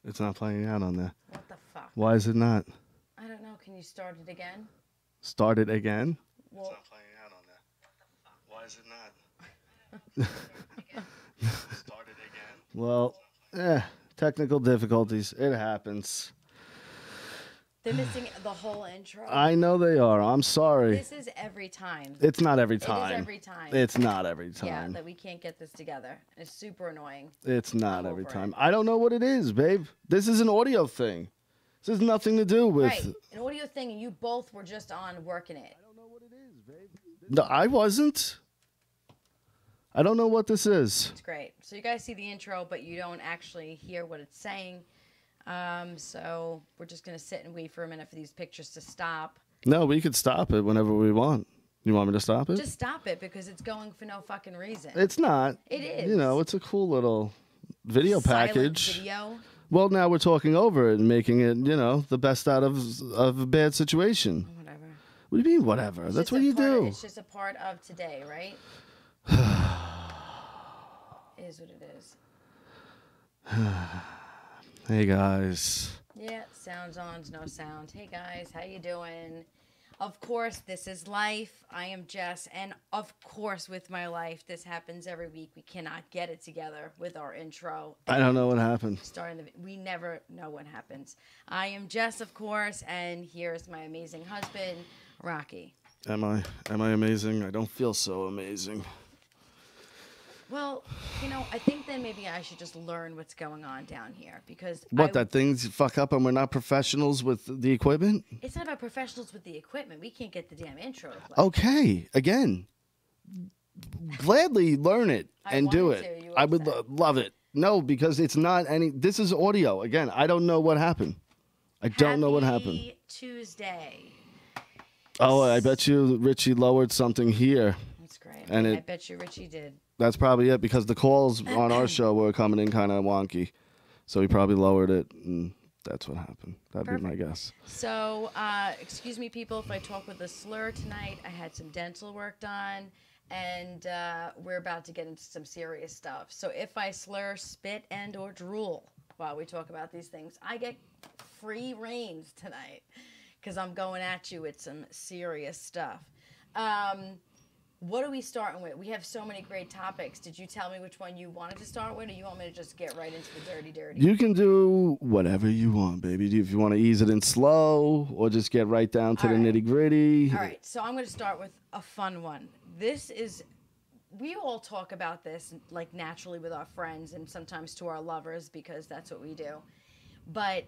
It's not playing out on there. What the fuck? Why is it not? I don't know. Can you start it again? Start it again? Well, It's not playing out on there. Why is it not? Start it again. Well, technical difficulties. It happens. they're missing the whole intro. I know they are. I'm sorry. This is every time. It's not every It time. is every time. It's not every time. Yeah, that we can't get this together. It's super annoying. It's not I'm every over time. it. I don't know what it is, babe. This is an audio thing. This has nothing to do with. Right. An audio thing, and you both were just on working it. I don't know what it is, babe. No, I wasn't. I don't know what this is. It's great. So you guys see the intro, but you don't actually hear what it's saying. So we're just going to sit and wait for a minute for these pictures to stop. No, we could stop it whenever we want. You want me to stop it? Just stop it because it's going for no fucking reason. It's not. It is. You know, it's a cool little video Silent package. video. Well, now we're talking over it and making it, you know, the best out of a bad situation. Whatever. What do you mean, whatever? It's That's just what a you part do. It's just a part of today, right? It is what it is. Hey, guys. Yeah, sounds on, no sound. Hey guys, how you doing? Of course, this is life. I am Jess, and of course, with my life, this happens every week. We cannot get it together with our intro. I don't know what happened. We never know what happens. I am Jess, of course, and here's my amazing husband, Rocky. Am I amazing? I don't feel so amazing. Well, you know, I think then maybe I should just learn what's going on down here because That things fuck up and we're not professionals with the equipment? It's not about professionals with the equipment. We can't get the damn intro to play. Okay, again, gladly learn it and do wanted it. to. You I would love it. No, because it's not any. This is audio. Again, I don't know what happened. I don't know what happened. Happy Tuesday. Oh, I bet you Richie lowered something here. That's great. And I it- bet you Richie did. That's probably it because the calls on our show were coming in kind of wonky. So he probably lowered it, and that's what happened. That'd be my guess. So, excuse me, people, if I talk with a slur tonight. I had some dental work done, and we're about to get into some serious stuff. So if I slur, spit, and or drool while we talk about these things, I get free reins tonight because I'm going at you with some serious stuff. What are we starting with? We have so many great topics. Did you tell me which one you wanted to start with, or you want me to just get right into the dirty? You can do whatever you want, baby. If you want to ease it in slow or just get right down to the nitty gritty. All right, so I'm going to start with a fun one. We all talk about this like naturally with our friends and sometimes to our lovers because that's what we do. But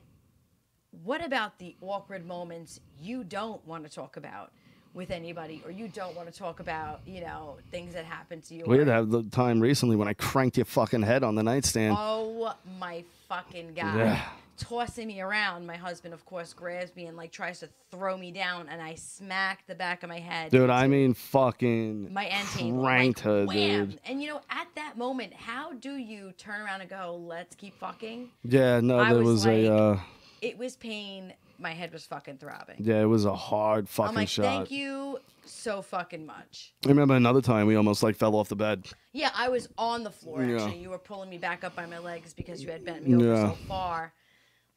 what about the awkward moments you don't want to talk about with anybody, or you don't want to talk about, you know, things that happen to you? We had to have the time recently when I cranked your fucking head on the nightstand. Oh my fucking God. Yeah. Tossing me around. My husband, of course, grabs me and like tries to throw me down, and I smack the back of my head. Dude, I mean fucking My end table. cranked her, wham. dude. And you know, at that moment, how do you turn around and go, let's keep fucking? Yeah, no, I there was was a... It was pain. My head was fucking throbbing. Yeah, it was a hard fucking I'm like, shot. thank you so fucking much. I remember another time we almost like fell off the bed. Yeah, I was on the floor, Yeah. actually. You were pulling me back up by my legs because you had bent me over Yeah. so far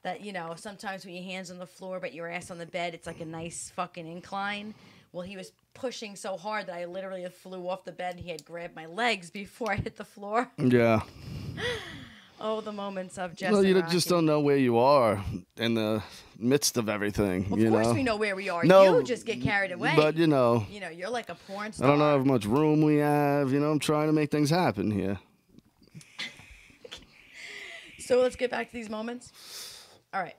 that, you know, sometimes when your hand's on the floor but your ass on the bed, it's like a nice fucking incline. Well, he was pushing so hard that I literally flew off the bed and he had grabbed my legs before I hit the floor. Yeah. Oh, the moments of Jess Well, you and Rocky. just don't know where you are in the midst of everything, Of you course know? we know where we are. No, You just get carried away. But, you know, You know, you're like a porn I star. don't know how much room we have. You know, I'm trying to make things happen here. So let's get back to these moments. All right.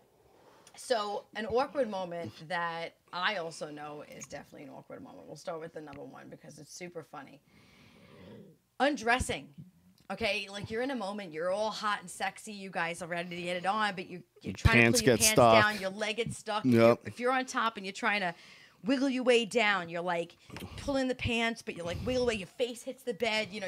So an awkward moment that I also know is definitely an awkward moment. We'll start with the number one because it's super funny. Undressing. Okay, like you're in a moment, you're all hot and sexy, you guys are ready to get it on, but you're trying Pants to pull your get pants stuck. down, your leg gets stuck. Yep. If you're on top and you're trying to wiggle your way down, you're like pulling the pants, but you're like wiggle away, your face hits the bed, you know,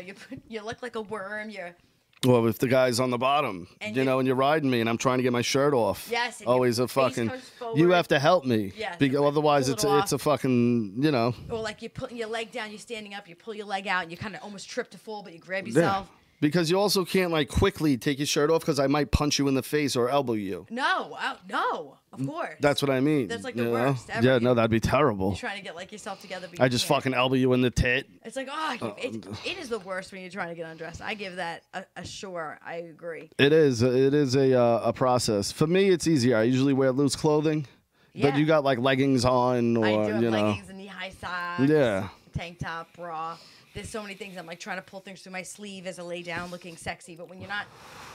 you look like a worm, you're... Well, if the guy's on the bottom, And you know, and you're riding me and I'm trying to get my shirt off. Yes, and your Always a face fucking... comes forward. You have to help me. Yes, Because like, otherwise pull it it's a off. fucking, you know... Or like you're putting your leg down, you're standing up, you pull your leg out, and you kind of almost trip to fall, but you grab yourself. Because you also can't like quickly take your shirt off because I might punch you in the face or elbow you. No, no, of course. That's what I mean. That's like the worst ever. Yeah, no, that'd be terrible. You're trying to get like yourself together. But I just fucking elbow you in the tit. It's like, it is the worst when you're trying to get undressed. I give that a sure. I agree. It is. It is a process. For me, it's easier. I usually wear loose clothing. Yeah. But you got like leggings on, or I do have you know, leggings and knee-high socks. Yeah. Tank top, bra. There's so many things. I'm like trying to pull things through my sleeve as I lay down, looking sexy. But when you're not,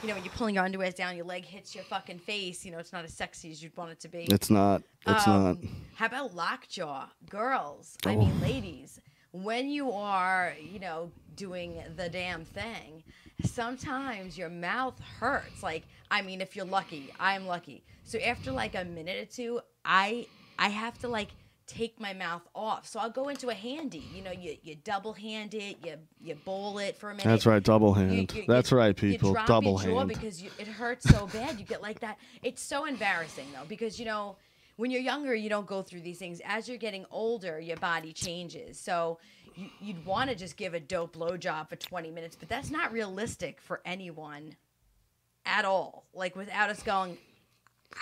you know, when you're pulling your underwears down, your leg hits your fucking face. You know, it's not as sexy as you'd want it to be. It's not. It's not. How about lockjaw, girls? I mean, ladies. When you are, you know, doing the damn thing, sometimes your mouth hurts. Like, I mean, if you're lucky, I'm lucky. So after like a minute or two, I have to like take my mouth off. So I'll go into a handy. You know, you double hand it, you bowl it for a minute. That's right, double hand. That's right, people. You drop double your jaw hand. because it hurts so bad. You get like that. It's so embarrassing though, because you know, when you're younger, you don't go through these things. As you're getting older, your body changes. So you'd want to just give a dope blowjob for 20 minutes, but that's not realistic for anyone at all. Like without us going,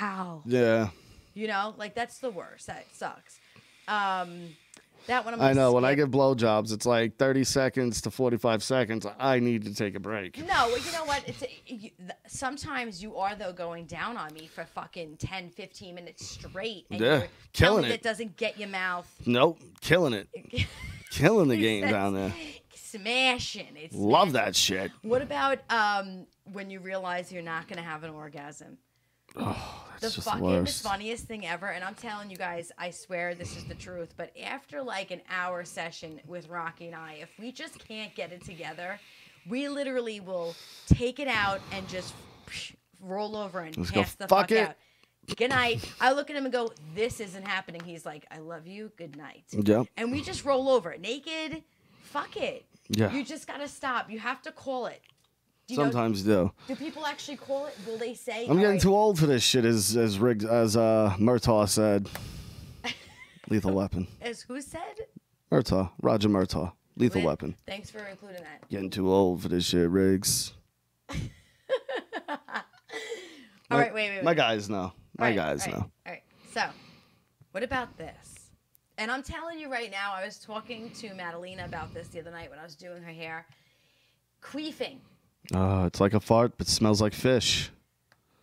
ow. Yeah. You know, like that's the worst. That sucks. That one I know. When I give blowjobs, it's like 30 seconds to 45 seconds. I need to take a break. No, well, you know what? Sometimes you are, though, going down on me for fucking 10, 15 minutes straight. And yeah, killing it. It doesn't get your mouth. Nope, killing it. Killing the game down there. Smashing. Love that shit. What about when you realize you're not going to have an orgasm? Oh, that's the funniest thing ever, and I'm telling you guys, I swear this is the truth, but after like an hour session with Rocky and I, if we just can't get it together, we literally will take it out and just roll over and pass the fuck out. Good night. I look at him and go, this isn't happening. He's like, I love you. Good night. Yep. And we just roll over. Naked. Fuck it. Yeah. You just got to stop. You have to call it. Sometimes do. Do people actually call it? Will they say? I'm getting too old for this shit, as Murtaugh said. Lethal Weapon. As who said? Murtaugh. Roger Murtaugh. Lethal Weapon. Thanks for including that. Getting too old for this shit, Riggs. All right, wait. My guys know. My guys know. All right. So, what about this? And I'm telling you right now, I was talking to Madalena about this the other night when I was doing her hair. Queefing. It's like a fart, but smells like fish.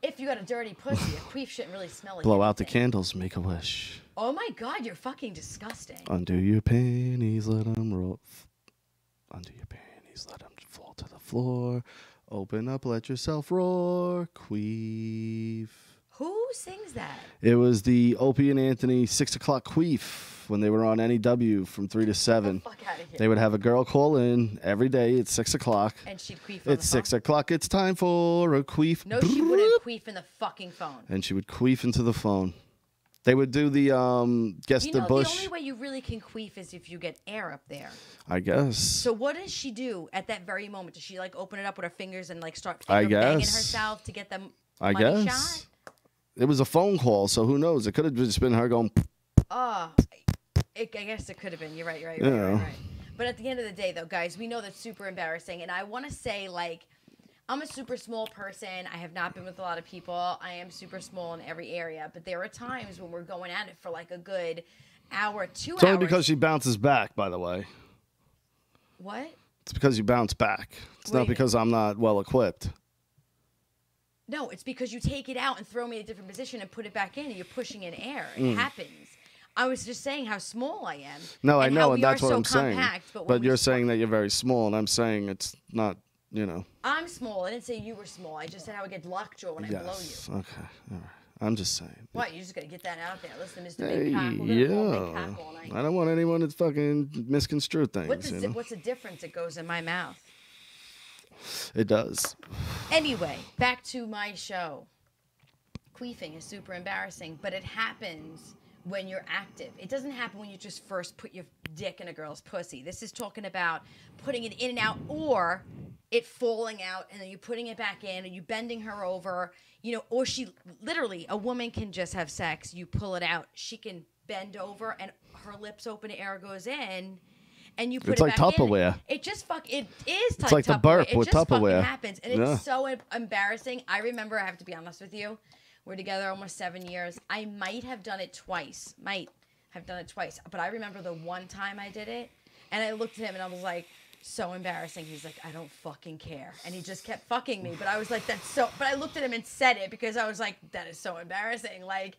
If you got a dirty pussy, a queef shouldn't really smell like Blow out the candles, make a wish. Oh my God, you're fucking disgusting. Undo your panties, let them roll. Undo your panties, let them fall to the floor. Open up, let yourself roar. Queef. Who sings that? It was the Opie and Anthony 6 o'clock queef when they were on NEW from 3 to 7. Get the fuck out of here. They would have a girl call in every day at 6 o'clock. And she'd queef on It's 6 o'clock. It's time for a queef. No, she wouldn't queef in the fucking phone. And she would queef into the phone. They would do the guess the bush. The only way you really can queef is if you get air up there. I guess. So what does she do at that very moment? Does she like open it up with her fingers and like start banging herself to get them? I guess. Shot? It was a phone call, so who knows? It could have just been her going. I guess it could have been. You're right. But at the end of the day, though, guys, we know that's super embarrassing, and I want to say like. I'm a super small person. I have not been with a lot of people. I am super small in every area. But there are times when we're going at it for like a good hour, 2 hours. It's only because she bounces back, by the way. What? It's because you bounce back. It's not because I'm not well equipped. No, it's because you take it out and throw me in a different position and put it back in and you're pushing in air. It happens. I was just saying how small I am. No, I know, and that's what I'm saying. But you're saying that you're very small, and I'm saying it's not. You know. I'm small. I didn't say you were small. I just said I would get lockjaw when I blow you. Okay. All right. I'm just saying. What? You just got to get that out there. Listen, Mr. Big Cock. We're gonna Big Cock all night. I don't want anyone to fucking misconstrue things. What's the difference? It goes in my mouth. It does. Anyway, back to my show. Queefing is super embarrassing, but it happens when you're active. It doesn't happen when you just first put your dick in a girl's pussy. This is talking about putting it in and out, or it falling out and then you putting it back in and you bending her over, you know, or she literally, a woman can just have sex, you pull it out, she can bend over and her lips open, air goes in, and you put It's it like back Tupperware. in. It just it is It's like the burp It with just Tupperware. fucking happens, and it's so embarrassing. I remember, I have to be honest with you, we're together almost 7 years. I might have done it twice. But I remember the one time I did it, and I looked at him and I was like, so embarrassing. He's like, I don't fucking care. And he just kept fucking me. But I was like, but I looked at him and said it because I was like, that is so embarrassing. Like,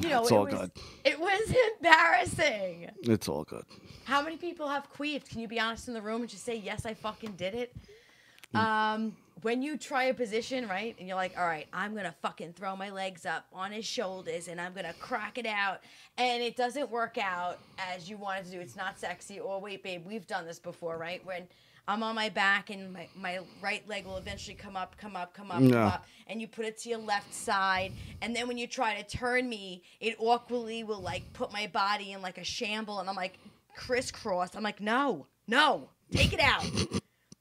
you know, good. It was embarrassing. It's all good. How many people have queefed? Can you be honest in the room and just say, yes, I fucking did it? When you try a position, right, and you're like, all right, I'm going to fucking throw my legs up on his shoulders and I'm going to crack it out, and it doesn't work out as you want it to do. It's not sexy. Or wait, babe, we've done this before, right? When I'm on my back and my right leg will eventually come up, and you put it to your left side, and then when you try to turn me, it awkwardly will, like, put my body in, like, a shamble, and I'm, like, crisscross. I'm like, no, take it out.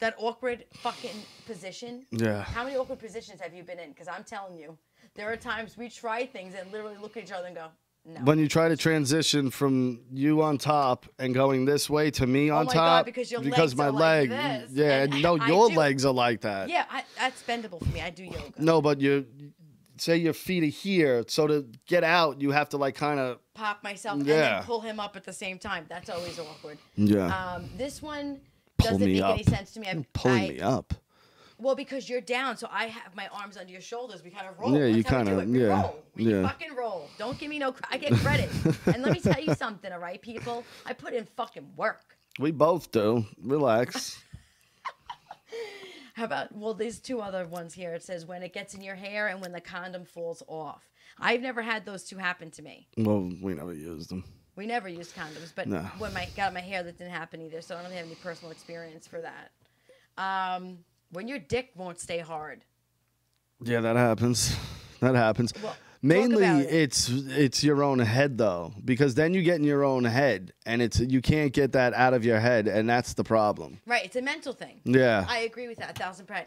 That awkward fucking position. Yeah. How many awkward positions have you been in? Because I'm telling you, there are times we try things and literally look at each other and go, no. When you try to transition from you on top and going this way to me on top. God, because your legs my are leg, like this. yeah, And no, your legs are like that. Yeah, that's bendable for me. I do yoga. No, but say your feet are here, so to get out, you have to like kind of pop myself and then pull him up at the same time. That's always awkward. Yeah. This one doesn't make any sense to me. Pulling me up. Well, because you're down, so I have my arms under your shoulders. We kind of roll. Yeah, you kind of roll. We yeah. fucking roll. Don't give me no. I get credit. And let me tell you something, all right, people. I put in fucking work. We both do. Relax. How about, well, there's two other ones here. It says when it gets in your hair and when the condom falls off. I've never had those two happen to me. Well, we never used them. We never used condoms, but when I got my hair, that didn't happen either. So I don't have any personal experience for that. When your dick won't stay hard. Yeah, that happens. Well, mainly, it's your own head though, because then you get in your own head, and you can't get that out of your head, and that's the problem. Right, it's a mental thing. Yeah, I agree with that 1,000%.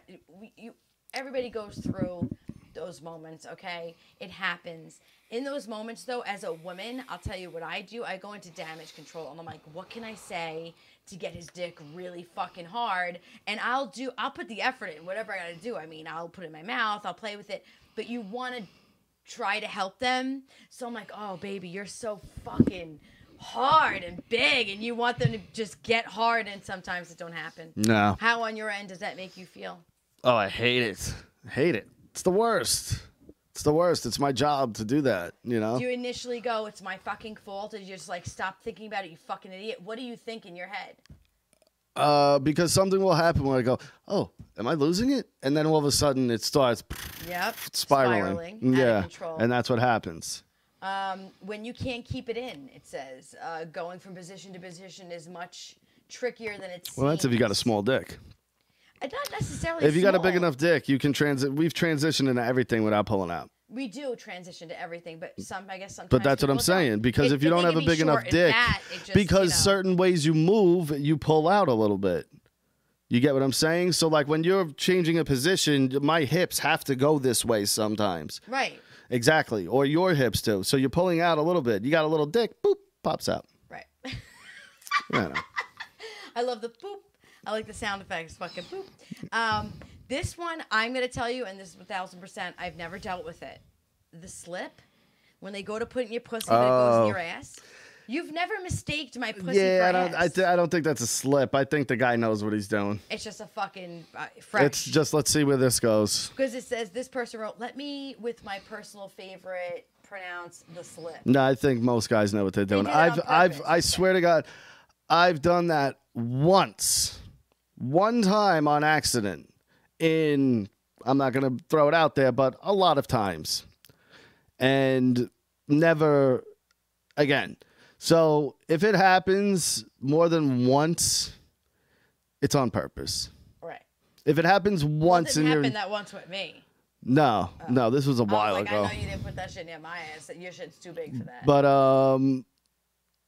Everybody goes through those moments. Okay, it happens. In those moments, though, as a woman, I'll tell you what I do. I go into damage control, and I'm like, what can I say to get his dick really fucking hard? And I'll put the effort in, whatever I gotta do. I mean, I'll put it in my mouth, I'll play with it. But you want to try to help them. So I'm like, oh, baby, you're so fucking hard and big, and you want them to just get hard, and sometimes it don't happen. No. How on your end does that make you feel? Oh, I hate it. It's the worst. It's my job to do that, you know? Do you initially go, it's my fucking fault, or do you just like, stop thinking about it, you fucking idiot? What do you think in your head? Because something will happen when I go, oh, am I losing it? And then all of a sudden it starts spiraling. Out of control. And that's what happens. When you can't keep it in, it says, going from position to position is much trickier than it seems. Well, that's if you got a small dick. Not necessarily If you got a big enough dick, you can we've transitioned into everything without pulling out. We do transition to everything, but I guess sometimes. But that's what I'm saying, because if you don't have a big enough dick, because certain ways you move, you pull out a little bit. You get what I'm saying? So like when you're changing a position, my hips have to go this way sometimes. Right. Exactly. Or your hips too. So you're pulling out a little bit. You got a little dick, boop, pops out. Right. I know. I love the boop. I like the sound effects. Fucking boop. This one, I'm going to tell you, and this is 1,000%, I've never dealt with it. The slip, when they go to put it in your pussy, but it goes in your ass. You've never mistaked my pussy for ass. I don't think that's a slip. I think the guy knows what he's doing. It's just a fucking fresh. It's just, let's see where this goes. Because it says, this person wrote, let me, with my personal favorite, pronounce the slip. No, I think most guys know what they're doing. I swear to God, I've done that once. One time on accident. I'm not going to throw it out there, but a lot of times. And never again. So if it happens more than once, it's on purpose. Right. If it happens once, it didn't happen that once with me. No, this was a while ago. I know you didn't put that shit near my ass. Your shit's too big for that. But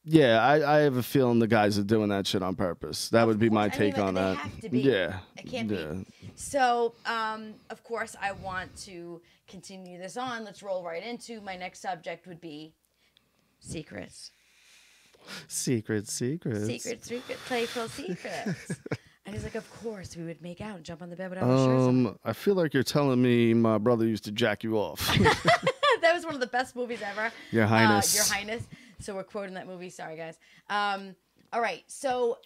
yeah, I have a feeling the guys are doing that shit on purpose. That would be my take on that. They have to be. Yeah. It can't be. So, of course, I want to continue this on. Let's roll right into my next subject would be secrets. Secrets. Secret, playful secrets. And he's like, of course, we would make out and jump on the bed without our shirts on. I feel like you're telling me my brother used to jack you off. That was one of the best movies ever. Your Highness. Your Highness. So we're quoting that movie. Sorry, guys. All right. So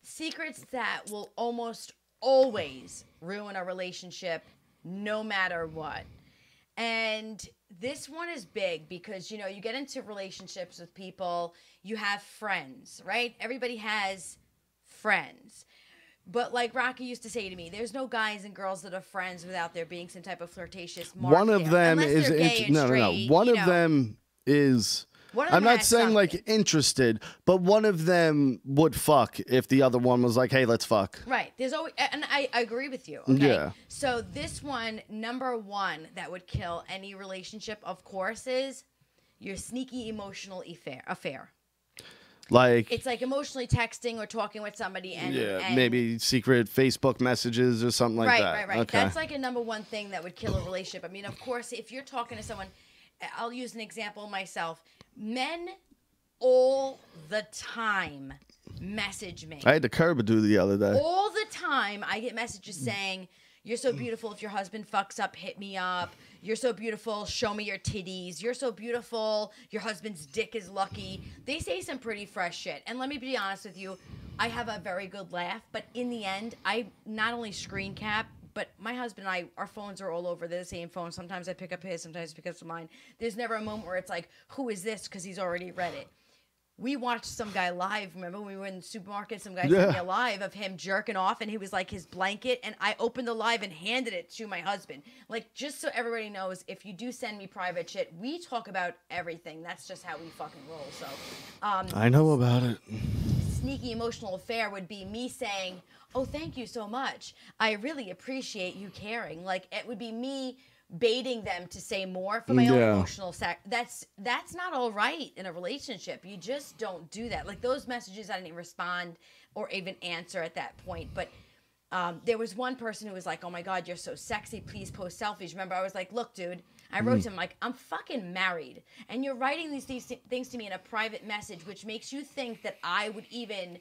secrets that will almost always ruin a relationship no matter what. And this one is big because, you know, you get into relationships with people, you have friends, right? Everybody has friends. But like Rocky used to say to me, there's no guys and girls that are friends without there being some type of flirtatious mark. One of them is no. One of them is. I'm not saying like interested, but one of them would fuck if the other one was like, "Hey, let's fuck." Right. There's always, and I agree with you. Okay? Yeah. So this one, number one, that would kill any relationship, of course, is your sneaky emotional affair. Like it's like emotionally texting or talking with somebody and maybe secret Facebook messages or something like that. Right. Okay. That's like a number one thing that would kill a relationship. I mean, of course, if you're talking to someone, I'll use an example myself. Men all the time message me. I had to curb a dude the other day. All the time I get messages saying, "You're so beautiful. If your husband fucks up, hit me up. You're so beautiful. Show me your titties. You're so beautiful. Your husband's dick is lucky." They say some pretty fresh shit. And let me be honest with you, I have a very good laugh. But in the end, I not only screen cap, but my husband and I, our phones are all over. They're the same phone. Sometimes I pick up his, sometimes I pick up mine. There's never a moment where it's like, who is this? Because he's already read it. We watched some guy live. Remember when we were in the supermarket? Some guy sent me a live of him jerking off, and he was like his blanket. And I opened the live and handed it to my husband. Like, just so everybody knows, if you do send me private shit, we talk about everything. That's just how we fucking roll. So, I know about it. Sneaky emotional affair would be me saying, "Oh, thank you so much. I really appreciate you caring." Like, it would be me baiting them to say more for my own emotional that's not all right in a relationship. You just don't do that. Like, those messages I didn't even respond or even answer at that point. But there was one person who was like, "Oh my God, you're so sexy. Please post selfies." Remember, I was like, "Look, dude," I wrote to him, like, "I'm fucking married. And you're writing these things to me in a private message, which makes you think that I would even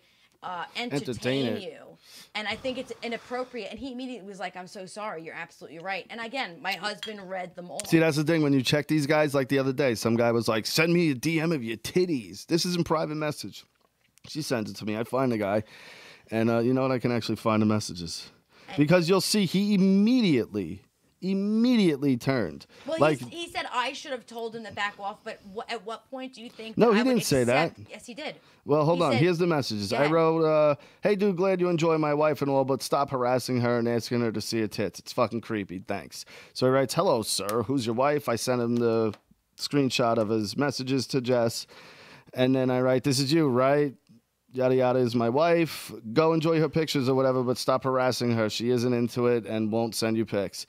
entertain you. And I think it's inappropriate." And he immediately was like, "I'm so sorry. You're absolutely right." And again, my husband read them all. See, that's the thing. When you check these guys, like the other day, some guy was like, "Send me a DM of your titties." This isn't private message. She sends it to me. I find the guy. And you know what? I can actually find the messages. Because you'll see he immediately turned. Well, like, he said I should have told him to back off, but at what point do you think No, he didn't say that. Yes, he did. Well, hold on. Here's the messages. I wrote, "Hey, dude, glad you enjoy my wife and all, but stop harassing her and asking her to see her tits. It's fucking creepy. Thanks." So he writes, "Hello, sir. Who's your wife?" I sent him the screenshot of his messages to Jess. And then I write, "This is you, right? Yada yada is my wife. Go enjoy her pictures or whatever, but stop harassing her. She isn't into it and won't send you pics."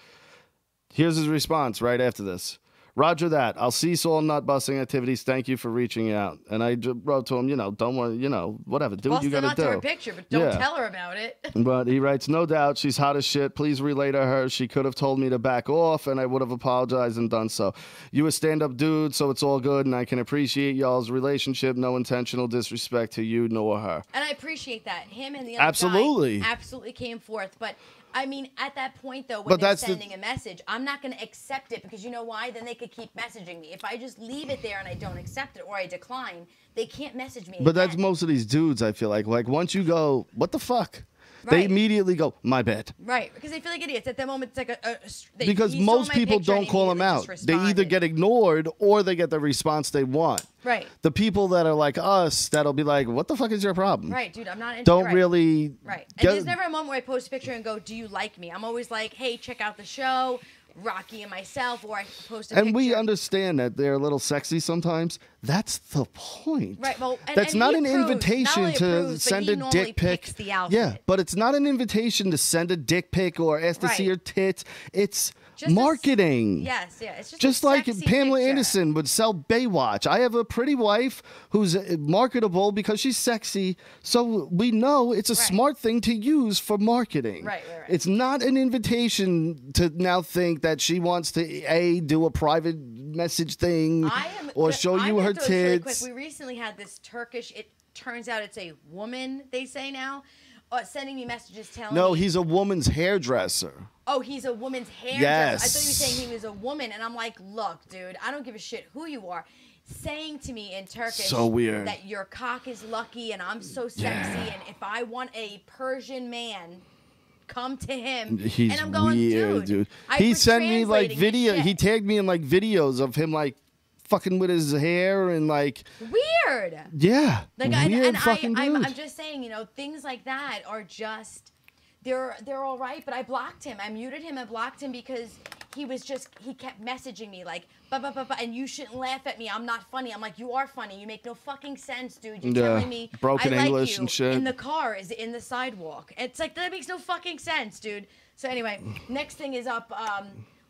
Here's his response right after this. "Roger that. I'll cease all nut-busting activities. Thank you for reaching out." And I wrote to him, don't worry, whatever. Do what you got to do. Bust a nut to her picture, but don't tell her about it. But he writes, "No doubt. She's hot as shit. Please relay to her. She could have told me to back off, and I would have apologized and done so. You a stand-up dude, so it's all good, and I can appreciate y'all's relationship. No intentional disrespect to you nor her." And I appreciate that. Him and the other Absolutely. guy absolutely came forth. But I mean, at that point, though, when they're sending a message, I'm not going to accept it because you know why? Then they could keep messaging me. If I just leave it there and I don't accept it or I decline, they can't message me But that's most of these dudes, I feel like. Like, once you go, "What the fuck?" They immediately go, "My bad." Right, because they feel like idiots. At that moment, it's like because most people don't call them out. They either get ignored or they get the response they want. Right. The people that are like us, that'll be like, "What the fuck is your problem?" Right, dude, I'm not into Don't really... Right. And there's never a moment where I post a picture and go, "Do you like me?" I'm always like, "Hey, check out the show, Rocky and myself," or I post a picture. And we understand that they're a little sexy sometimes. That's the point. Right. Well, that's not an invitation to send a dick pic. Yeah, but it's not an invitation to send a dick pic or ask to see your tits. It's just marketing. Yes, yeah. It's just like Pamela picture. Anderson would sell Baywatch. I have a pretty wife who's marketable because she's sexy, so we know it's a smart thing to use for marketing. Right. It's not an invitation to now think that she wants to do a private message thing or show you her tits. Really quick. We recently had this Turkish, it turns out it's a woman, they say now, sending me messages telling me. No, he's a woman's hairdresser. Oh, he's a woman's hairdresser. Yes. I thought you were saying he was a woman. And I'm like, look, dude, I don't give a shit who you are. Saying to me in Turkish so weird. that your cock is lucky and I'm so sexy. And if I want a Persian man, come to him. He's and I'm going, weird, dude. He sent me like video. He tagged me in like videos of him like fucking with his hair and like weird. Yeah. Like weird fucking dude. I'm just saying, you know, things like that are just they're all right, but I blocked him. I muted him and blocked him because he kept messaging me like and you shouldn't laugh at me. I'm not funny. I'm like, you are funny. You make no fucking sense, dude. You're telling me broken I like English you and shit. In the car is in the sidewalk. It's like that makes no fucking sense, dude. So anyway, next thing is up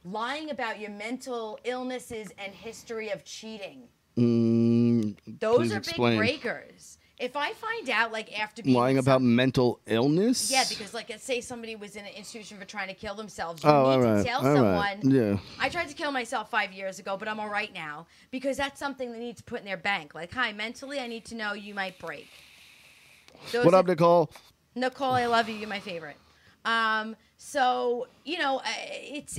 lying about your mental illnesses and history of cheating. Those are big breakers. If I find out, like, after being lying about mental illness? Yeah, because, like, let's say somebody was in an institution for trying to kill themselves. You need to tell someone. Yeah. I tried to kill myself 5 years ago, but I'm all right now. Because that's something they need to put in their bank. Like, hi, mentally, I need to know you might break. What up, Nicole? Nicole, I love you. You're my favorite. So, you know,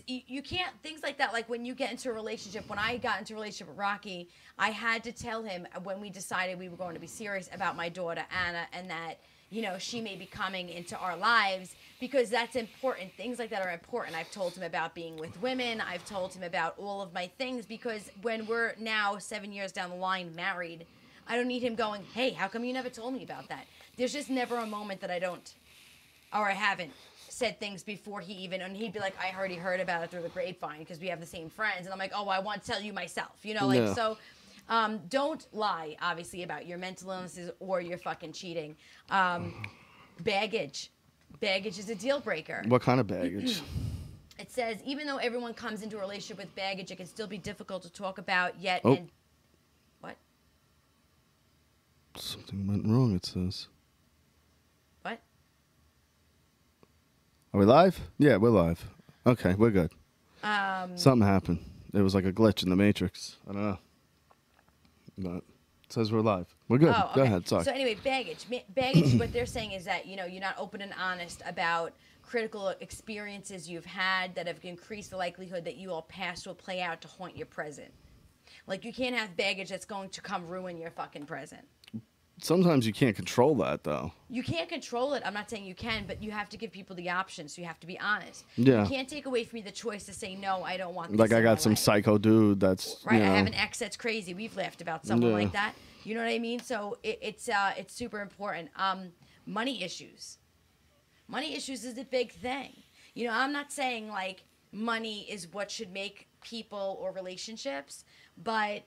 you can't, things like that, like when you get into a relationship, when I got into a relationship with Rocky, I had to tell him when we decided we were going to be serious about my daughter, Anna, and that, you know, she may be coming into our lives because that's important. Things like that are important. I've told him about being with women. I've told him about all of my things because when we're now 7 years down the line married, I don't need him going, hey, how come you never told me about that? There's just never a moment that I don't, or I haven't said things before he even, and he'd be like, I already heard about it through the grapevine because we have the same friends. And I'm like, oh, I want to tell you myself, you know, like, so don't lie, obviously, about your mental illnesses or your fucking cheating. Baggage. Baggage is a deal breaker. What kind of baggage? It says, even though everyone comes into a relationship with baggage, it can still be difficult to talk about yet. Oh. And what? Something went wrong, it says. What? Are we live? Yeah, we're live. Okay, we're good. Something happened. It was like a glitch in the Matrix. I don't know. But it says we're live. We're good. Oh, okay. Go ahead. Sorry. So anyway, baggage. Baggage, what they're saying is that, you know, you're not open and honest about critical experiences you've had that have increased the likelihood that you all past will play out to haunt your present. Like, you can't have baggage that's going to come ruin your fucking present. Sometimes you can't control that, though. You can't control it. I'm not saying you can, but you have to give people the option, so you have to be honest. Yeah. You can't take away from me the choice to say, no, I don't want this. Like, I got some life. Psycho dude that's, right. You know, I have an ex that's crazy. We've laughed about someone like that. You know what I mean? So it's super important. Money issues. Money issues is a big thing. You know, I'm not saying, like, money is what should make people or relationships, but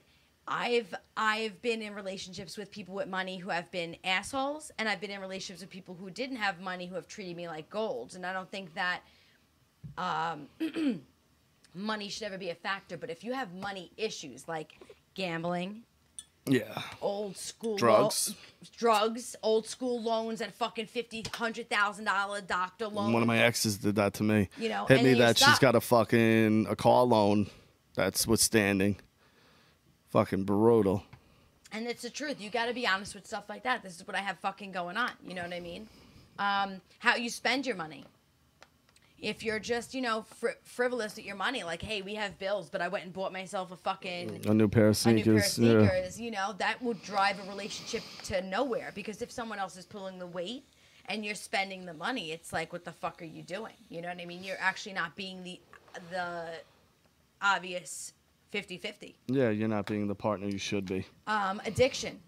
I've been in relationships with people with money who have been assholes, and I've been in relationships with people who didn't have money who have treated me like gold. And I don't think that money should ever be a factor. But if you have money issues like gambling, old school drugs, old school loans at fucking $100,000 doctor loan. One of my exes did that to me. You know, hit me that she's got a car loan that's withstanding. Fucking brutal. And it's the truth. You got to be honest with stuff like that. This is what I have fucking going on. You know what I mean? How you spend your money. If you're just, you know, frivolous with your money, like, hey, we have bills, but I went and bought myself a new pair of sneakers. You know, that would drive a relationship to nowhere. Because if someone else is pulling the weight and you're spending the money, it's like, what the fuck are you doing? You know what I mean? You're actually not being the obvious 50-50. Yeah, you're not being the partner you should be. Addiction.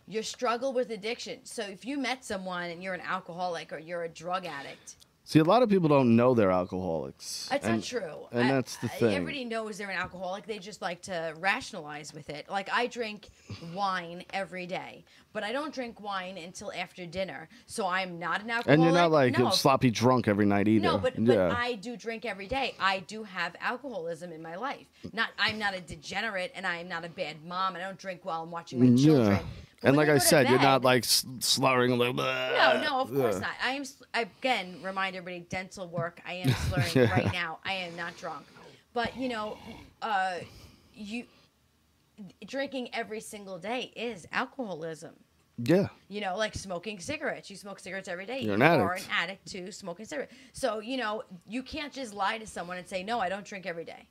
Your struggle with addiction. So if you met someone and you're an alcoholic or you're a drug addict. See, a lot of people don't know they're alcoholics. That's not true. And that's the thing. Everybody knows they're an alcoholic. They just like to rationalize with it. Like, I drink wine every day, but I don't drink wine until after dinner. So I'm not an alcoholic. And you're not like sloppy drunk every night either. No, but I do drink every day. I do have alcoholism in my life. I'm not a degenerate, and I'm not a bad mom. I don't drink while I'm watching my children. And like I said, you're not like slurring like. No, of course not. I am. Again, remind everybody, dental work. I am slurring right now. I am not drunk, but you know, drinking every single day is alcoholism. Yeah. You know, like smoking cigarettes. You smoke cigarettes every day. You're an You addict. are an addict to smoking cigarettes. So, you know, you can't just lie to someone and say, no, I don't drink every day.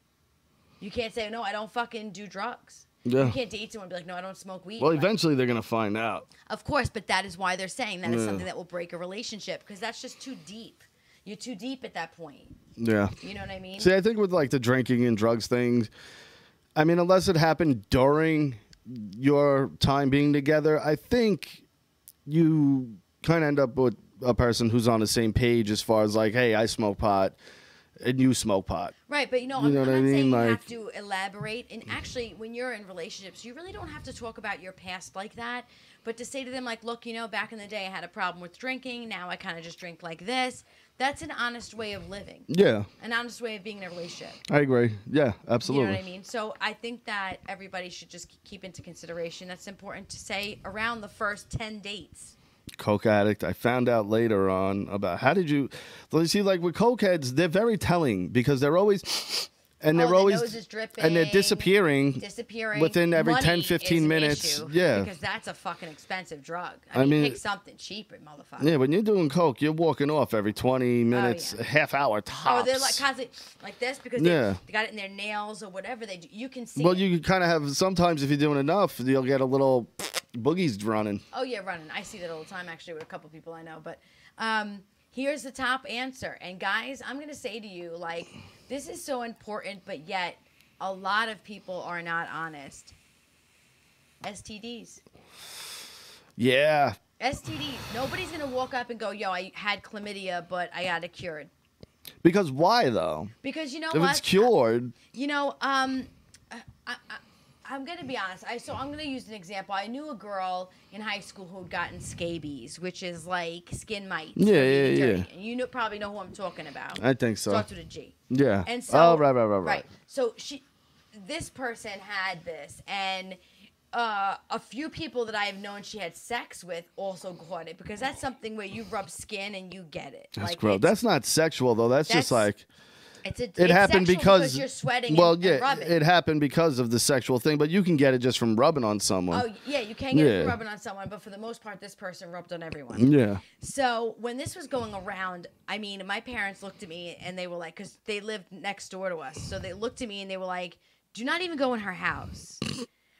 You can't say, no, I don't fucking do drugs. Yeah. You can't date someone and be like, no, I don't smoke weed. Well, Like, eventually they're going to find out. of course, but that is why they're saying that is something that will break a relationship because that's just too deep. You're too deep at that point. Yeah. You know what I mean? See, I think with like the drinking and drugs things, I mean, unless it happened during your time being together, I think you kind of end up with a person who's on the same page as far as like, hey, I smoke pot and you smoke pot. Right, but I'm not saying you have to elaborate. And actually, when you're in relationships, you really don't have to talk about your past like that. But to say to them, like, look, you know, back in the day, I had a problem with drinking. Now I kind of just drink like this. That's an honest way of living. Yeah. An honest way of being in a relationship. I agree. Yeah, absolutely. You know what I mean? So I think that everybody should just keep into consideration. That's important to say around the first 10 dates. Coke addict. I found out later on about how did you see, like with cokeheads, they're very telling because they're always and they're always nose is dripping, and they're disappearing within every Money 10 15 is an minutes. issue Yeah, because that's a fucking expensive drug. I mean pick something cheaper, motherfucker. Yeah, when you're doing coke, you're walking off every 20 minutes, half hour tops. Oh, they're like constantly like this because they got it in their nails or whatever they do. You can see. Well, you kind of have sometimes if you're doing enough, you'll get a little boogies running. Oh yeah, running. I see that all the time actually with a couple people I know. But here's the top answer. And guys, I'm gonna say to you, like, this is so important, but yet a lot of people are not honest. STDs. Yeah. STDs. Nobody's gonna walk up and go, "Yo, I had chlamydia, but I got it cured." Because why though? Because you know if what? it's cured. You know, I'm going to be honest. So I'm going to use an example. I knew a girl in high school who'd gotten scabies, which is like skin mites. Yeah. And you probably know who I'm talking about. I think so. Starts with a G. Yeah. And so, right. So this person had this, and a few people that I've known she had sex with also caught it because that's something where you rub skin and you get it. That's gross. That's not sexual though. That's just like. It happened because you're sweating. Well, and rubbing. It happened because of the sexual thing, but you can get it just from rubbing on someone. Oh yeah, you can get it from rubbing on someone, but for the most part, this person rubbed on everyone. Yeah. So when this was going around, I mean, my parents looked at me and they were like, because they lived next door to us, so they looked at me and they were like, "Do not even go in her house."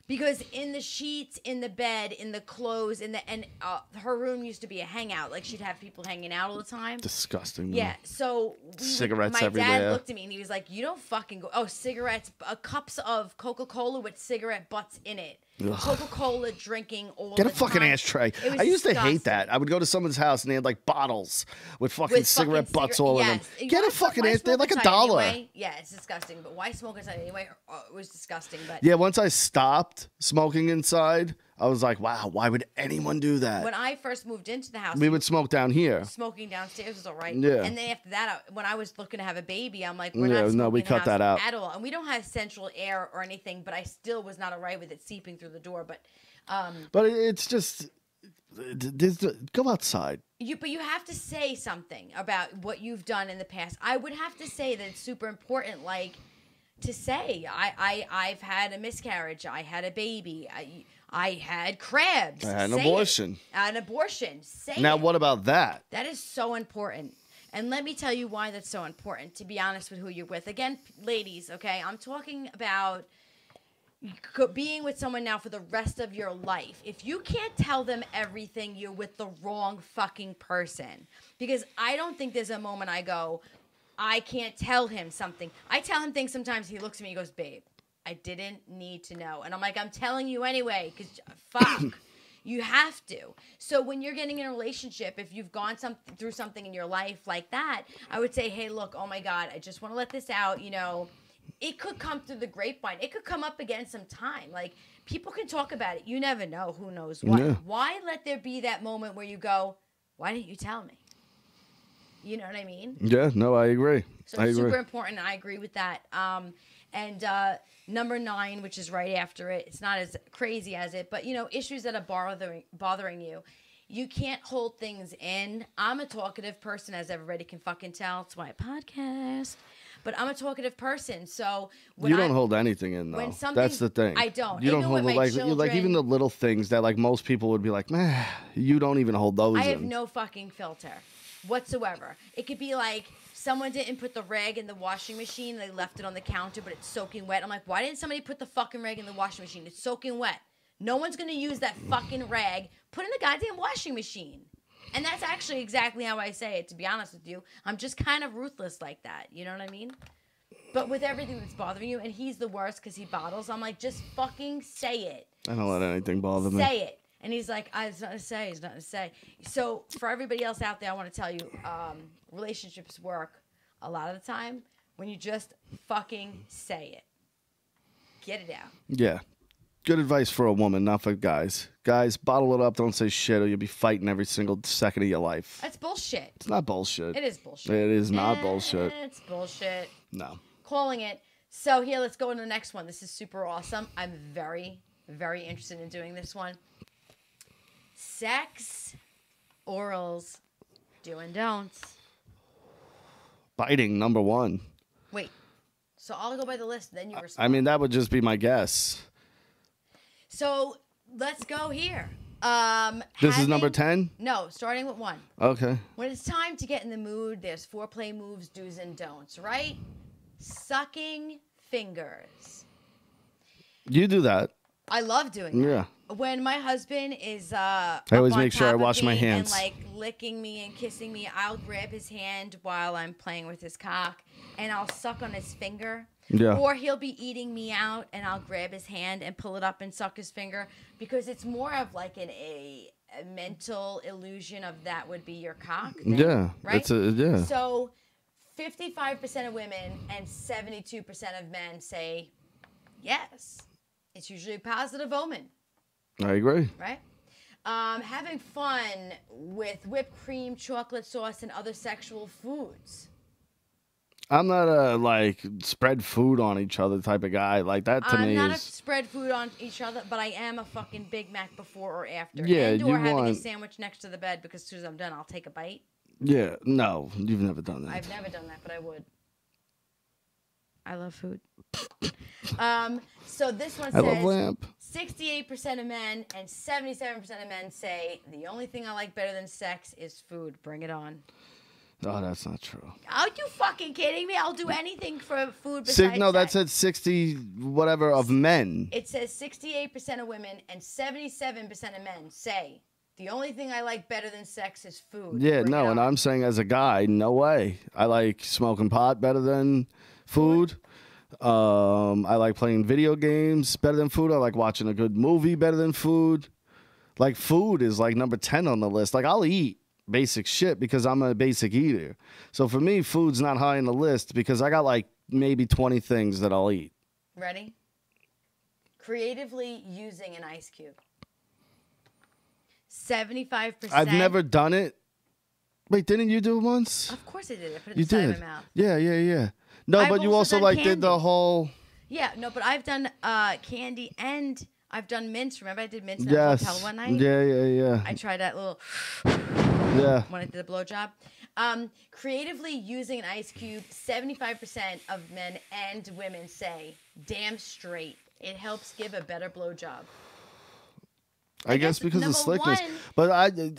Because in the sheets, in the bed, in the clothes, her room used to be a hangout. Like she'd have people hanging out all the time. Disgusting. Yeah. So cigarettes my everywhere. dad looked at me and he was like, "You don't fucking go. Oh, cigarettes, cups of Coca-Cola with cigarette butts in it. Coca-Cola drinking all the time. Get a fucking ashtray. I used to hate that. I would go to someone's house and they had like bottles with fucking cigarette butts all in them. Get a fucking ashtray, like $1. Anyway? Yeah, it's disgusting. But why smoke inside anyway? It was disgusting. But yeah, once I stopped smoking inside, I was like, wow, why would anyone do that? When I first moved into the house, we would smoke down here. Smoking downstairs was all right. Yeah. And then after that, when I was looking to have a baby, I'm like, we're not smoking we cut that out at all. And we don't have central air or anything, but I still was not all right with it seeping through the door. But it's just go outside. But you have to say something about what you've done in the past. I would have to say that it's super important, like to say I've had a miscarriage, I had a baby, I had crabs, I had an abortion. An abortion. Say now it. What about that? That is so important. And let me tell you why that's so important, to be honest with who you're with. Again, ladies, okay, I'm talking about being with someone now for the rest of your life. If you can't tell them everything, you're with the wrong fucking person. Because I don't think there's a moment I go, I can't tell him something. I tell him things sometimes, he looks at me and goes, babe, I didn't need to know. And I'm like, I'm telling you anyway, because fuck. You have to. So when you're getting in a relationship, if you've gone through something in your life like that, I would say, hey, look, oh my God, I just want to let this out, you know. It could come through the grapevine. It could come up again sometime. Like, people can talk about it. You never know. Who knows what. Yeah. Why let there be that moment where you go, why didn't you tell me? You know what I mean? Yeah, no, I agree. So it's super important. I agree with that. And number 9, which is right after it, it's not as crazy as it, but, you know, issues that are bothering you. You can't hold things in. I'm a talkative person, as everybody can fucking tell. It's why I podcast. But I'm a talkative person, so you don't hold anything in though. That's the thing. I don't. You don't even hold with like children, like even the little things that like most people would be like, man, you don't even hold those. I have no fucking filter whatsoever. It could be like someone didn't put the rag in the washing machine. They left it on the counter, but it's soaking wet. I'm like, why didn't somebody put the fucking rag in the washing machine? It's soaking wet. No one's gonna use that fucking rag. Put it in the goddamn washing machine. And that's actually exactly how I say it, to be honest with you. I'm just kind of ruthless like that. You know what I mean? But with everything that's bothering you, and he's the worst because he bottles, I'm like, just fucking say it. I don't let anything bother me. Say it. And he's like, it's nothing to say. It's nothing to say. So for everybody else out there, I want to tell you, relationships work a lot of the time when you just fucking say it. Get it out. Yeah. Good advice for a woman, not for guys. Guys, bottle it up. Don't say shit, or you'll be fighting every single second of your life. That's bullshit. It's not bullshit. It is bullshit. It is not bullshit. It's bullshit. No. Calling it. So here, let's go into the next one. This is super awesome. I'm very, very interested in doing this one. Sex, orals, do and don'ts. Biting, number one. Wait. So I'll go by the list, then you respond. I mean, that would just be my guess. So let's go here. This is number 10? No, starting with 1. Okay. When it's time to get in the mood, there's foreplay moves, do's and don'ts, right? Sucking fingers. You do that. I love doing that. Yeah. When my husband is I always make sure I wash my hands. and like licking me and kissing me, I'll grab his hand while I'm playing with his cock and I'll suck on his finger. Yeah. Or he'll be eating me out and I'll grab his hand and pull it up and suck his finger because it's more of like a mental illusion of that would be your cock thing, yeah. Right? Yeah. So 55% of women and 72% of men say yes. It's usually a positive omen. I agree. Right? Having fun with whipped cream, chocolate sauce, and other sexual foods. I'm not a, like, spread food on each other type of guy. Like, that to me is... I'm not a spread food on each other, but I am a fucking Big Mac before or after. Yeah, and or you having want... a sandwich next to the bed because as soon as I'm done, I'll take a bite. Yeah. No, you've never done that. I've never done that, but I would. I love food. So this one says... I love lamp. 68% of men and 77% of men say the only thing I like better than sex is food. Bring it on. Oh, that's not true. Are you fucking kidding me? I'll do anything for food besides No, that sex. said 60 whatever of men. It says 68% of women and 77% of men say the only thing I like better than sex is food. Yeah, Bring it no, and on. I'm saying as a guy, no way. I like smoking pot better than food. I like playing video games better than food. I like watching a good movie better than food. Like, food is like number 10 on the list. Like, I'll eat basic shit because I'm a basic eater. So for me, food's not high on the list because I got like maybe 20 things that I'll eat. Ready? Creatively using an ice cube. 75%. I've never done it. Wait, didn't you do it once? Of course I did. I put it You inside did. of my mouth. Yeah. No, I've but you also also done like candy. did the whole... Yeah, no, but I've done candy and I've done mints. Remember I did mints in Yes. a hotel one night? Yeah. I tried that little... Yeah. When I did the blowjob. Creatively using an ice cube, 75% of men and women say, damn straight. It helps give a better blowjob. I guess because of number slickness. one- But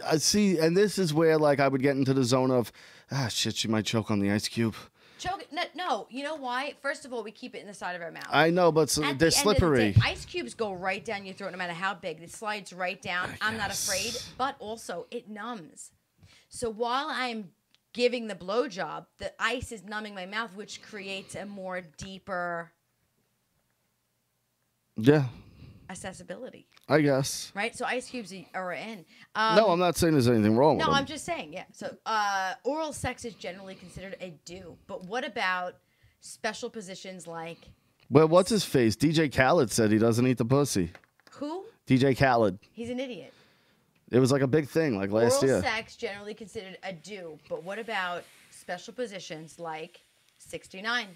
I see, and this is where like I would get into the zone of, shit, she might choke on the ice cube. Choke it. No, you know why? First of all, we keep it in the side of our mouth. I know, but At the they're end of the slippery. day, ice cubes go right down your throat no matter how big. It slides right down. I'm not afraid, but also it numbs. So while I'm giving the blowjob, the ice is numbing my mouth, which creates a more deeper Yeah, accessibility. I guess. Right? So ice cubes are in. No, I'm not saying there's anything wrong with No, them. I'm just saying, yeah. So oral sex is generally considered a do. But what about special positions like... But what's his face? DJ Khaled said he doesn't eat the pussy. Who? DJ Khaled. He's an idiot. It was like a big thing like last Oral year. sex generally considered a do, but what about special positions like 69?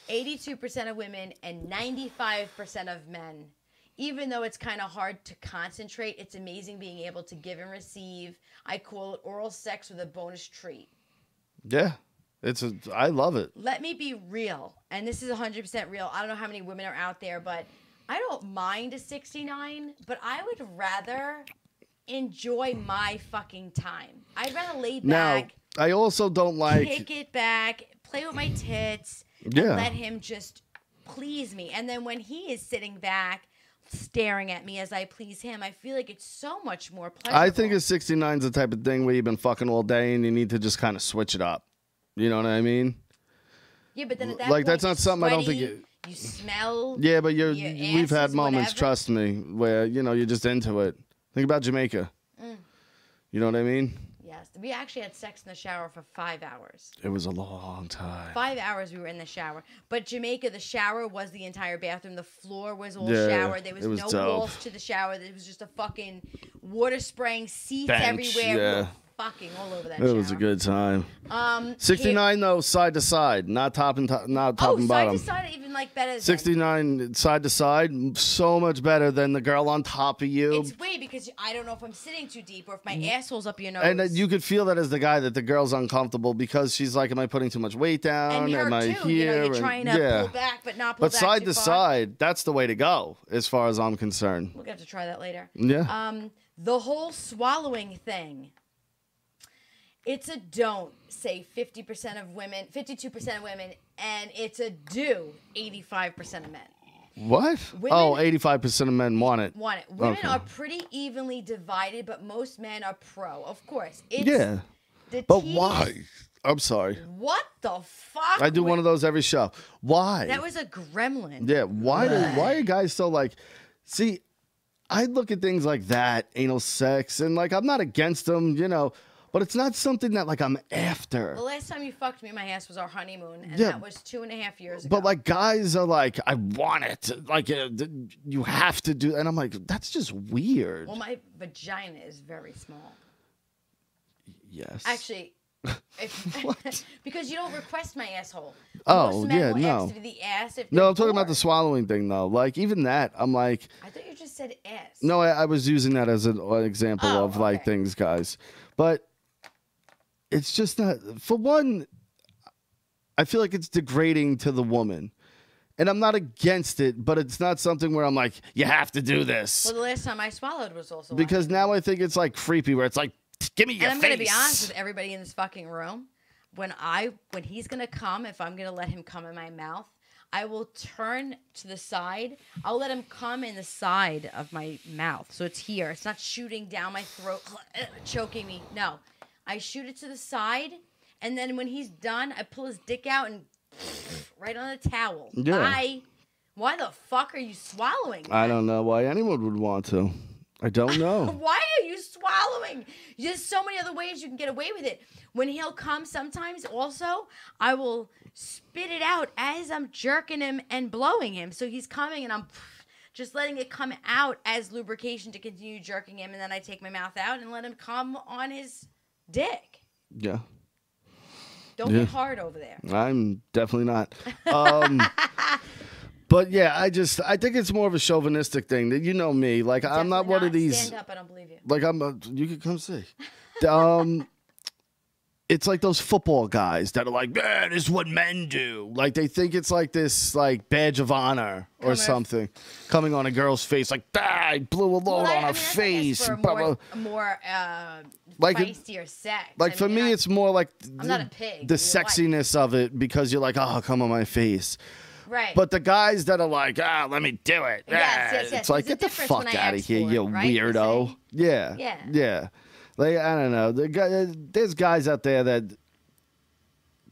82% of women and 95% of men. Even though it's kind of hard to concentrate, it's amazing being able to give and receive. I call it oral sex with a bonus treat. Yeah. I love it. Let me be real, and this is 100% real. I don't know how many women are out there, but I don't mind a 69, but I would rather enjoy my fucking time. I'd rather lay back. Now, I also don't like... Kick it back, play with my tits, and let him just please me. And then when he is sitting back, staring at me as I please him, I feel like it's so much more pleasurable. I think a 69 is the type of thing where you've been fucking all day and you need to just kind of switch it up. You know what I mean? Yeah, but then at that like point, that's not something sweaty, I don't think you smell. Yeah, but we've had moments, whatever. trust me, where you're just into it. Think about Jamaica. You know what I mean? Yes, we actually had sex in the shower for 5 hours. It was a long time. 5 hours we were in the shower. But Jamaica, the shower was the entire bathroom. The floor was all Yeah, shower. There was it was no dope. walls to the shower. There was just a fucking water spraying, seats Bench, everywhere. We yeah. were fucking all over that It shower. was a good time. 69 though, side to side, not top and side bottom. to side, even like better than 69 side to side, so much better than the girl on top of you. It's weird because I don't know if I'm sitting too deep or if my asshole's up your nose. And you could feel that as the guy that the girl's uncomfortable because she's like, "Am I putting too much weight down? and her Am I too. here?" You're trying to pull back, but not pull But back side too to far. side, that's the way to go, as far as I'm concerned. We'll have to try that later. Yeah. The whole swallowing thing. It's a don't, say 50% of women, 52% of women, and it's a do, 85% of men. What? Women- 85% of men want it. Want it. Women Okay. are pretty evenly divided, but most men are pro, of course. It's Yeah. the But tease- why? I'm sorry. What the fuck? I do one of those every show. Why? That was a gremlin. Yeah, why are guys so like... See, I look at things like that, anal sex, and like I'm not against them, but it's not something that like I'm after. The last time you fucked me in my ass was our honeymoon, and Yeah. that was 2.5 years ago. But like guys are like, I want it. Like you have to do, and I'm like, that's just weird. Well, my vagina is very small. Yes. Actually, because you don't request my asshole. Oh, Most men yeah, will no. ask for the ass if No, they're I'm talking about the bored. swallowing thing though. Like even that, I'm like, I thought you just said ass. no, I was using that as an example Oh, of like okay. things, guys. But it's just not. For one, I feel like it's degrading to the woman. And I'm not against it, but it's not something where I'm like, you have to do this. Well, the last time I swallowed was also Because on now I think it's like creepy where it's like, give me your And I'm face. gonna be honest with everybody in this fucking room. When he's gonna come, if I'm gonna let him come in my mouth, I will turn to the side. I'll let him come in the side of my mouth, so it's here. It's not shooting down my throat, choking me. No, I shoot it to the side, and then when he's done, I pull his dick out and right on the towel. Yeah. Why the fuck are you swallowing? I don't know why anyone would want to. I don't know. Why are you swallowing? There's so many other ways you can get away with it. When he'll come, sometimes also, I will spit it out as I'm jerking him and blowing him. So he's coming and I'm just letting it come out as lubrication to continue jerking him. And then I take my mouth out and let him come on his dick. Yeah. Don't get hard over there. I'm definitely not. But yeah, I think it's more of a chauvinistic thing. That you know me, like I'm not one of these. Stand up, I don't believe you. Like you can come see. It's like those football guys that are like, man, this is what men do. Like they think it's like this like badge of honor or something coming on a girl's face. Like, I blew a load on her face. For more Like feistier sex. Like for me, it's more like I'm not a pig. the You're sexiness of it because you're like, oh, come on my face. Right. But the guys that are like, let me do it. Yes. It's like, There's get a the difference fuck when I out of ask here, for you it, right? You're weirdo. saying? Yeah. Like, I don't know. There's guys out there that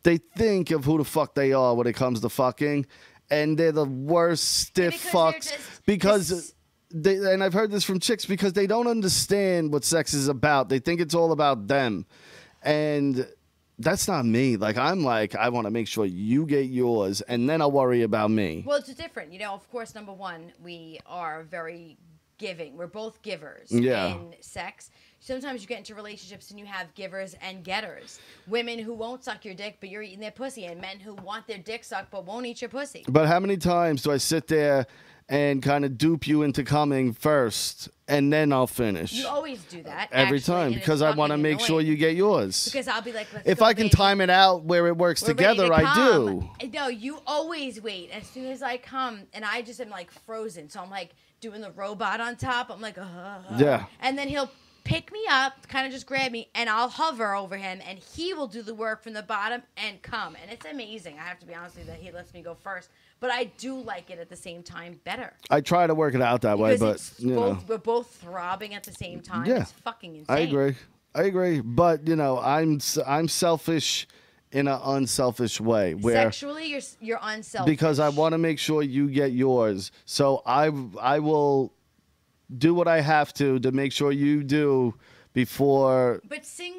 they think of who the fuck they are when it comes to fucking, and they're the worst stiff fucks because and I've heard this from chicks because they don't understand what sex is about. They think it's all about them, and that's not me. Like I'm like, I want to make sure you get yours, and then I'll worry about me. Well, it's different. Of course, number one, we are very giving. We're both givers Yeah. in sex. Sometimes you get into relationships and you have givers and getters. Women who won't suck your dick, but you're eating their pussy, and men who want their dick sucked but won't eat your pussy. But how many times do I sit there and kind of dupe you into coming first, and then I'll finish. You always do that. Every time, because I want to make sure you get yours. Because I'll be like, if I can time it out where it works together, I do. No, you always wait. As soon as I come, and I just am like frozen. So I'm like doing the robot on top. I'm like, yeah. And then he'll pick me up, kind of just grab me, and I'll hover over him, and he will do the work from the bottom and come. And it's amazing. I have to be honest with you that he lets me go first. But I do like it at the same time better. I try to work it out that way, but you know, we're both throbbing at the same time. Yeah. It's fucking insane. I agree. But you know, I'm selfish in an unselfish way. Where sexually, you're unselfish because I want to make sure you get yours. So I will do what I have to make sure you do. Before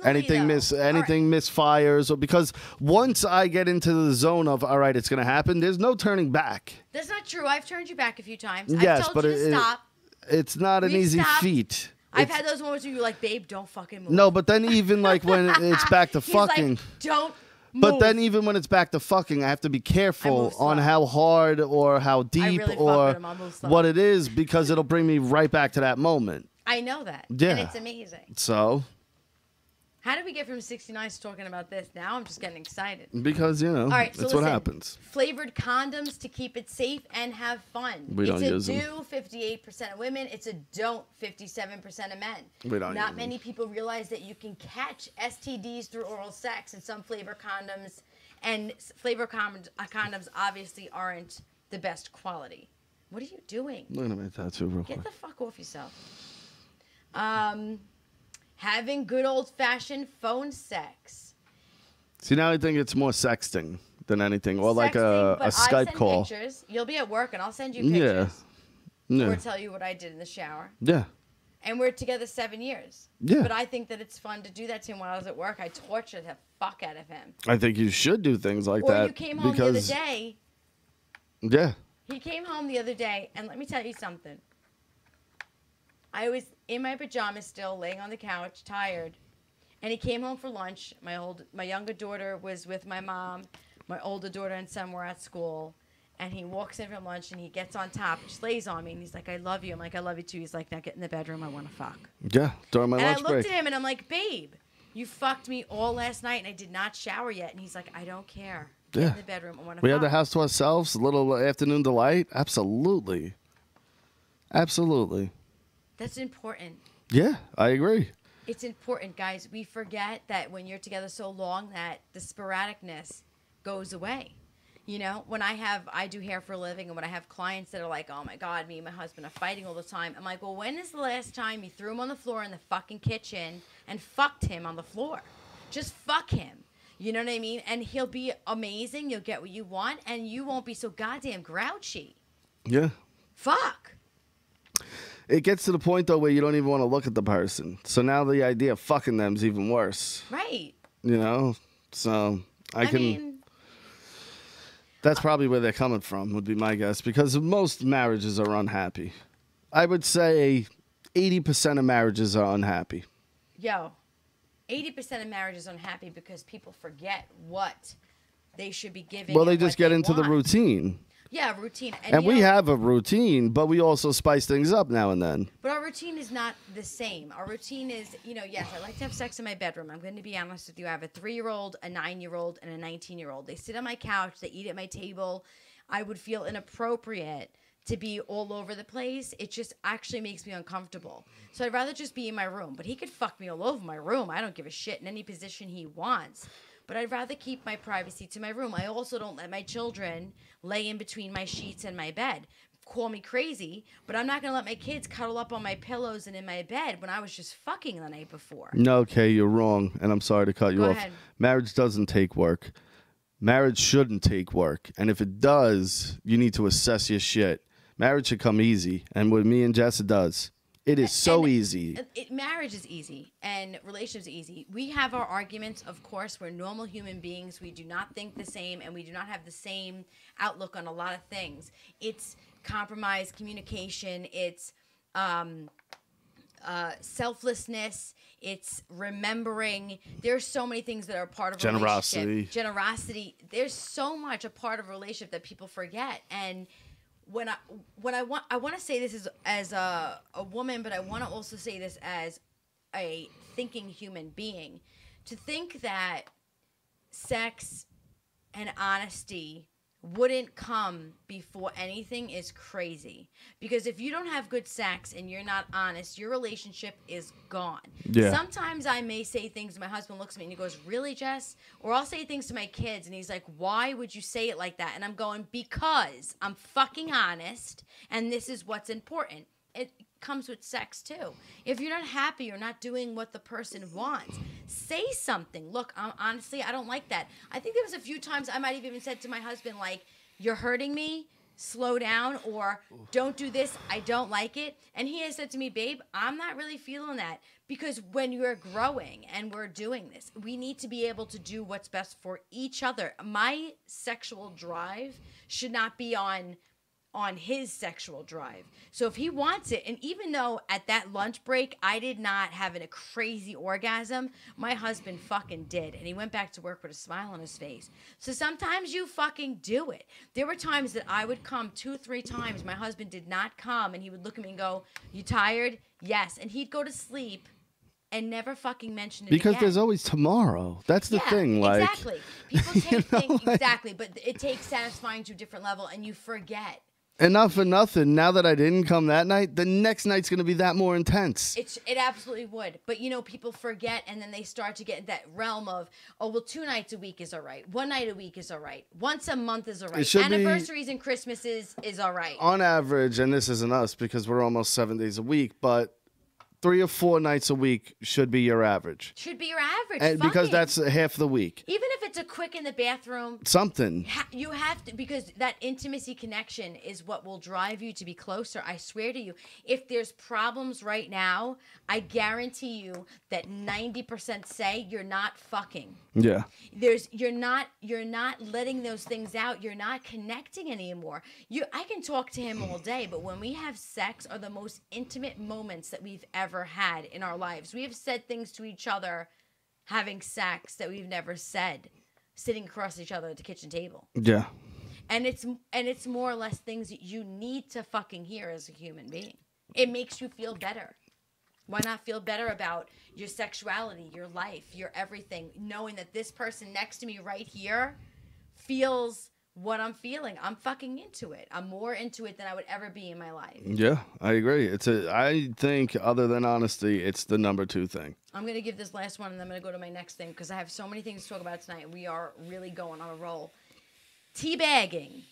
anything misfires, or because once I get into the zone of all right, it's going to happen. There's no turning back. That's not true. I've turned you back a few times. Yes, I've told you to stop. It's not an easy feat. I've had those moments where you're like, babe, don't fucking move. No, but then even like when it's back to fucking, like, don't move. But then even when it's back to fucking, I have to be careful on how hard or how deep or what it is, because it'll bring me right back to that moment. I know that. Yeah. And it's amazing. So. How did we get from 69 to talking about this? Now I'm just getting excited. Because, you know, all right, that's what happens. Flavored condoms to keep it safe and have fun. It's a do, 58% of women. It's a don't, 57% of men. We don't Not many people realize that you can catch STDs through oral sex, and some flavor condoms. And flavor condoms obviously aren't the best quality. What are you doing? Look at my tattoo real quick. Get the fuck off yourself. Having good old-fashioned phone sex. See, now I think it's more sexting than anything, or like a Skype call. Pictures. You'll be at work, and I'll send you pictures. Yeah. Or tell you what I did in the shower. Yeah. And we're together 7 years. Yeah. But I think that it's fun to do that to him while I was at work. I tortured the fuck out of him. I think you should do things like that. Or you came home the other day. Yeah. He came home the other day, and let me tell you something. I was in my pajamas still, laying on the couch, tired. And he came home for lunch. My younger daughter was with my mom. My older daughter and son were at school. And he walks in from lunch, and he gets on top, just lays on me, and he's like, I love you. I'm like, I love you too. He's like, now get in the bedroom. I want to fuck. Yeah, during my lunch break. And I looked at him, and I'm like, babe, you fucked me all last night, and I did not shower yet. And he's like, I don't care. Get in the bedroom. I want to fuck. We had the house to ourselves, a little afternoon delight. Absolutely. Absolutely. That's important. Yeah, I agree. It's important, guys. We forget that when you're together so long that the sporadicness goes away. You know, when I do hair for a living, and when I have clients that are like, oh my God, me and my husband are fighting all the time. I'm like, well, when is the last time you threw him on the floor in the fucking kitchen and fucked him on the floor? Just fuck him. You know what I mean? And he'll be amazing. You'll get what you want, and you won't be so goddamn grouchy. Yeah. Fuck. It gets to the point, though, where you don't even want to look at the person. So now the idea of fucking them is even worse. Right. You know? So I mean, that's probably where they're coming from, would be my guess. Because most marriages are unhappy. I would say 80% of marriages are unhappy. Yo, 80% of marriages are unhappy because people forget what they should be giving. Well, they just get into the routine. Yeah, routine. And we have a routine, but we also spice things up now and then. But our routine is not the same. Our routine is, yes, I like to have sex in my bedroom. I'm going to be honest with you. I have a 3-year-old, a 9-year-old, and a 19-year-old. They sit on my couch. They eat at my table. I would feel inappropriate to be all over the place. It just actually makes me uncomfortable. So I'd rather just be in my room. But he could fuck me all over my room. I don't give a shit in any position he wants. But I'd rather keep my privacy to my room. I also don't let my children lay in between my sheets and my bed. Call me crazy, but I'm not going to let my kids cuddle up on my pillows and in my bed when I was just fucking the night before. No, okay, you're wrong, and I'm sorry to cut you off. Ahead. Marriage doesn't take work. Marriage shouldn't take work. And if it does, you need to assess your shit. Marriage should come easy, and with me and Jess, it does. It is so easy. Marriage is easy, and relationships are easy. We have our arguments, of course. We're normal human beings. We do not think the same, and we do not have the same outlook on a lot of things. It's compromise, communication. It's selflessness. It's remembering. There's so many things that are part of a relationship. Generosity. There's so much a part of a relationship that people forget, and I want to say this as a woman, but I want to also say this as a thinking human being. To think that sex and honesty wouldn't come before anything is crazy. Because if you don't have good sex and you're not honest, your relationship is gone. Yeah. Sometimes I may say things, my husband looks at me and he goes, "Really, Jess?" Or I'll say things to my kids and he's like, "Why would you say it like that?" And I'm going, "Because I'm fucking honest and this is what's important." It comes with sex too. If you're not happy or not doing what the person wants, say something. Look, honestly, I don't like that. I think there was a few times I might have even said to my husband, like, "You're hurting me, slow down," or "Don't do this, I don't like it." And he has said to me, "Babe, I'm not really feeling that." Because when you're growing and we're doing this, we need to be able to do what's best for each other. My sexual drive should not be on his sexual drive. So if he wants it, and even though at that lunch break I did not have a crazy orgasm, my husband fucking did, and he went back to work with a smile on his face. So sometimes you fucking do it. There were times that I would come 2-3 times, my husband did not come, and he would look at me and go, "You tired?" "Yes." And he'd go to sleep and never fucking mention it because again. there's always tomorrow. That's the thing. Like, exactly. People take things, like, exactly, but it takes satisfying to a different level, and you forget. And not for nothing, now that I didn't come that night, the next night's going to be that more intense. It absolutely would. But, people forget, and then they start to get in that realm of, oh, well, 2 nights a week is all right. 1 night a week is all right. Once a month is all right. Anniversaries and Christmases is all right. On average, and this isn't us because we're almost 7 days a week, but 3 or 4 nights a week should be your average. Should be your average. And because that's half the week. Even if it's a quick in the bathroom. Something. You have to, because that intimacy connection is what will drive you to be closer. I swear to you, if there's problems right now, I guarantee you that 90% say you're not fucking. Yeah. You're not letting those things out. You're not connecting anymore. I can talk to him all day, but when we have sex are the most intimate moments that we've ever had in our lives. We have said things to each other having sex that we've never said sitting across each other at the kitchen table. Yeah. And it's more or less things that you need to fucking hear as a human being. It makes you feel better. Why not feel better about your sexuality, your life, your everything, knowing that this person next to me right here feels what I'm feeling? I'm fucking into it. I'm more into it than I would ever be in my life. Yeah, I agree. I think other than honesty, it's the number 2 thing. I'm going to give this last one, and I'm going to go to my next thing because I have so many things to talk about tonight. We are really going on a roll. Teabagging.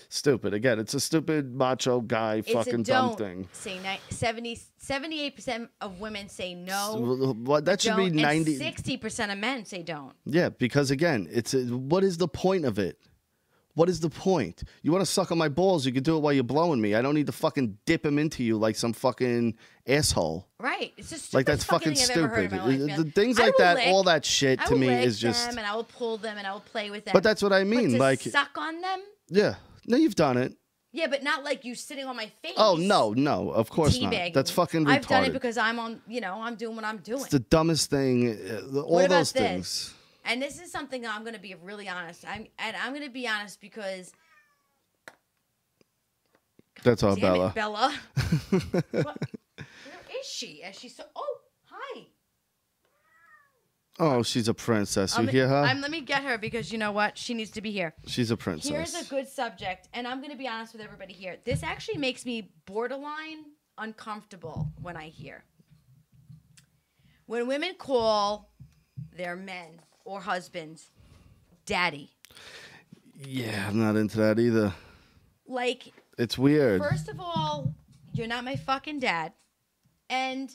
Stupid. Again, it's a stupid macho guy fucking dumb thing. Say 78% of women say no. That should be 90. 60% of men say don't. Yeah, because again, what is the point of it? What is the point? You want to suck on my balls, you can do it while you're blowing me. I don't need to fucking dip him into you like some fucking asshole. Right. It's just like that's fucking stupid. The things like that, all that shit to me is just. And I will pull them and I will play with them. But that's what I mean. But to like suck on them. Yeah. No, you've done it. Yeah, but not like you sitting on my face. Oh no, of course not. That's fucking retarded. I've done it because I'm on. I'm doing what I'm doing. It's the dumbest thing. All those things. And this is something that I'm going to be really honest. I'm going to be honest because. That's all, Bella. Bella. Where is she? Is she so? Oh, hi. Oh, she's a princess. You hear her? Let me get her because you know what? She needs to be here. She's a princess. Here's a good subject, and I'm going to be honest with everybody here. This actually makes me borderline uncomfortable when I hear. When women call their men or husbands daddy. Yeah, I'm not into that either. Like, it's weird. First of all, you're not my fucking dad. And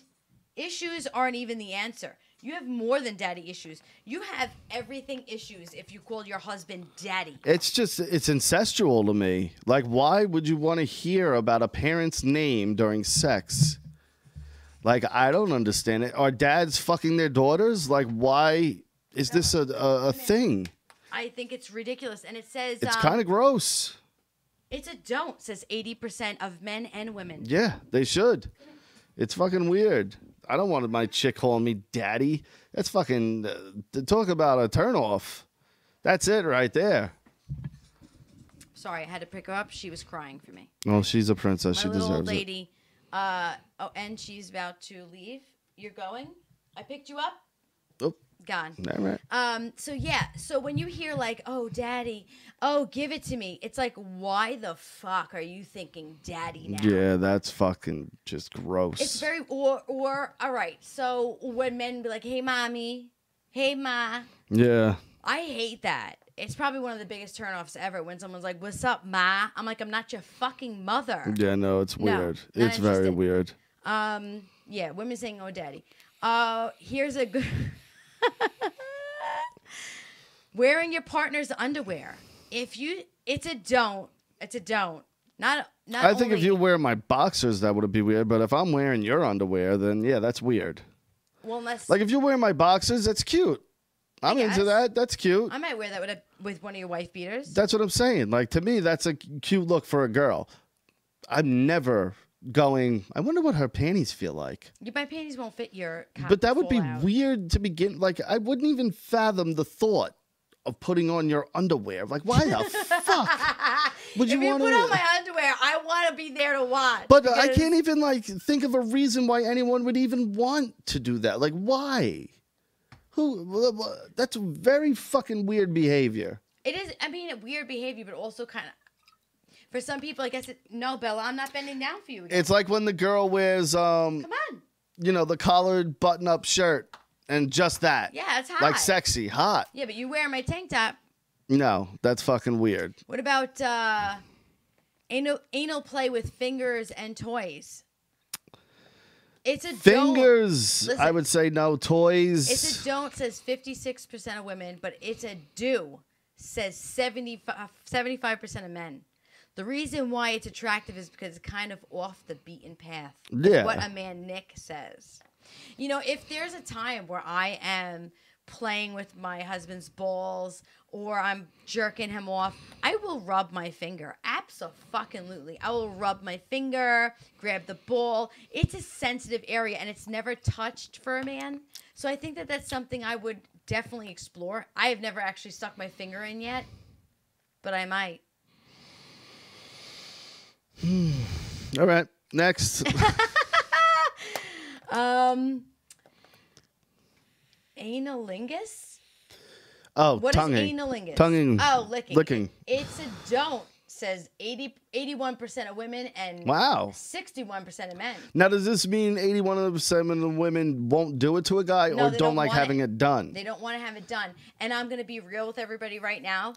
issues aren't even the answer. You have more than daddy issues. You have everything issues if you call your husband daddy. It's incestual to me. Like, why would you want to hear about a parent's name during sex? Like, I don't understand it. Are dads fucking their daughters? Like, why is this a thing? I think it's ridiculous. And it says... It's kind of gross. It's a don't, says 80% of men and women. Yeah, they should. It's fucking weird. I don't want my chick calling me daddy. That's fucking... talk about a turnoff. That's it right there. Sorry, I had to pick her up. She was crying for me. Well, she's a princess. My She little deserves old lady. And she's about to leave. You're going? I picked you up? Oh. Gone. All right. So yeah, so when you hear like, oh, daddy, oh, give it to me, it's like, why the fuck are you thinking daddy now? Yeah, that's fucking just gross. It's very, or all right, so when men be like, hey, mommy, hey, ma. Yeah. I hate that. It's probably one of the biggest turnoffs ever when someone's like, what's up, ma? I'm like, I'm not your fucking mother. Yeah, no, it's weird. No, It's very weird. Yeah, women saying, oh, daddy. Here's a good... Wearing your partner's underwear. It's a don't. It's a don't. Not I think if you wear my boxers, that would be weird. But if I'm wearing your underwear, then yeah, that's weird. Well, unless like if you're wearing my boxers, that's cute. I'm into that. That's cute. I might wear that with one of your wife beaters. That's what I'm saying. Like to me, that's a cute look for a girl. I'm never going. I wonder what her panties feel like. My panties won't fit your. But that would be weird to begin. Like I wouldn't even fathom the thought of putting on your underwear. Like why the fuck would you want to? If you put on my underwear, I want to be there to watch. But I can't even like think of a reason why anyone would even want to do that. Like why? Who? That's very fucking weird behavior. It is. I mean, weird behavior, but also kind of. For some people, I guess no, Bella, I'm not bending down for you again. It's like when the girl wears come on, you know, the collared button-up shirt and just that. Yeah, it's hot. Like sexy, hot. Yeah, but you wear my tank top. No, that's fucking weird. What about anal play with fingers and toys? It's a fingers. Don't. Listen, I would say no. Toys. It's a don't says 56% of women, but it's a do says 75% of men. The reason why it's attractive is because it's kind of off the beaten path. Yeah. What a man Nick says. You know, if there's a time where I am playing with my husband's balls or I'm jerking him off, I will rub my finger. Abso-fucking-lutely. I will rub my finger, grab the ball. It's a sensitive area and it's never touched for a man. So I think that that's something I would definitely explore. I have never actually stuck my finger in yet, but I might. All right, next. Analingus? Oh, what tonguing. What is analingus? Tonguing. Oh, licking. Licking. It's a don't, says 81% of women and wow, 61% of men. Now, does this mean 81% of the women won't do it to a guy or don't like having it done? They don't want to have it done. And I'm going to be real with everybody right now.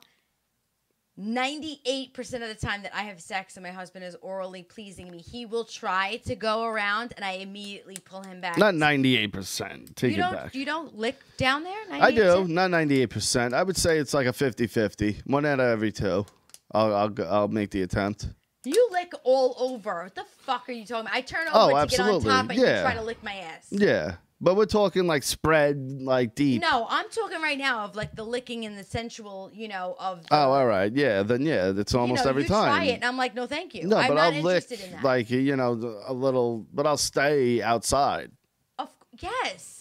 98% of the time that I have sex and my husband is orally pleasing me, he will try to go around and I immediately pull him back. Not 98%. Take it back. You don't lick down there? 98%? I do. Not 98%. I would say it's like a 50-50. One out of every two. I'll make the attempt. You lick all over. What the fuck are you talking about? I turn over to get on top and you try to lick my ass. Yeah. But we're talking like spread, like deep. No, I'm talking right now of like the licking and the sensual, you know, of. Oh, all right. Yeah. Then, yeah, it's almost every time. You try it, and I'm like, no, thank you. No, I'm but not I'll lick, interested in that. like, you know, a little, but I'll stay outside. Yes.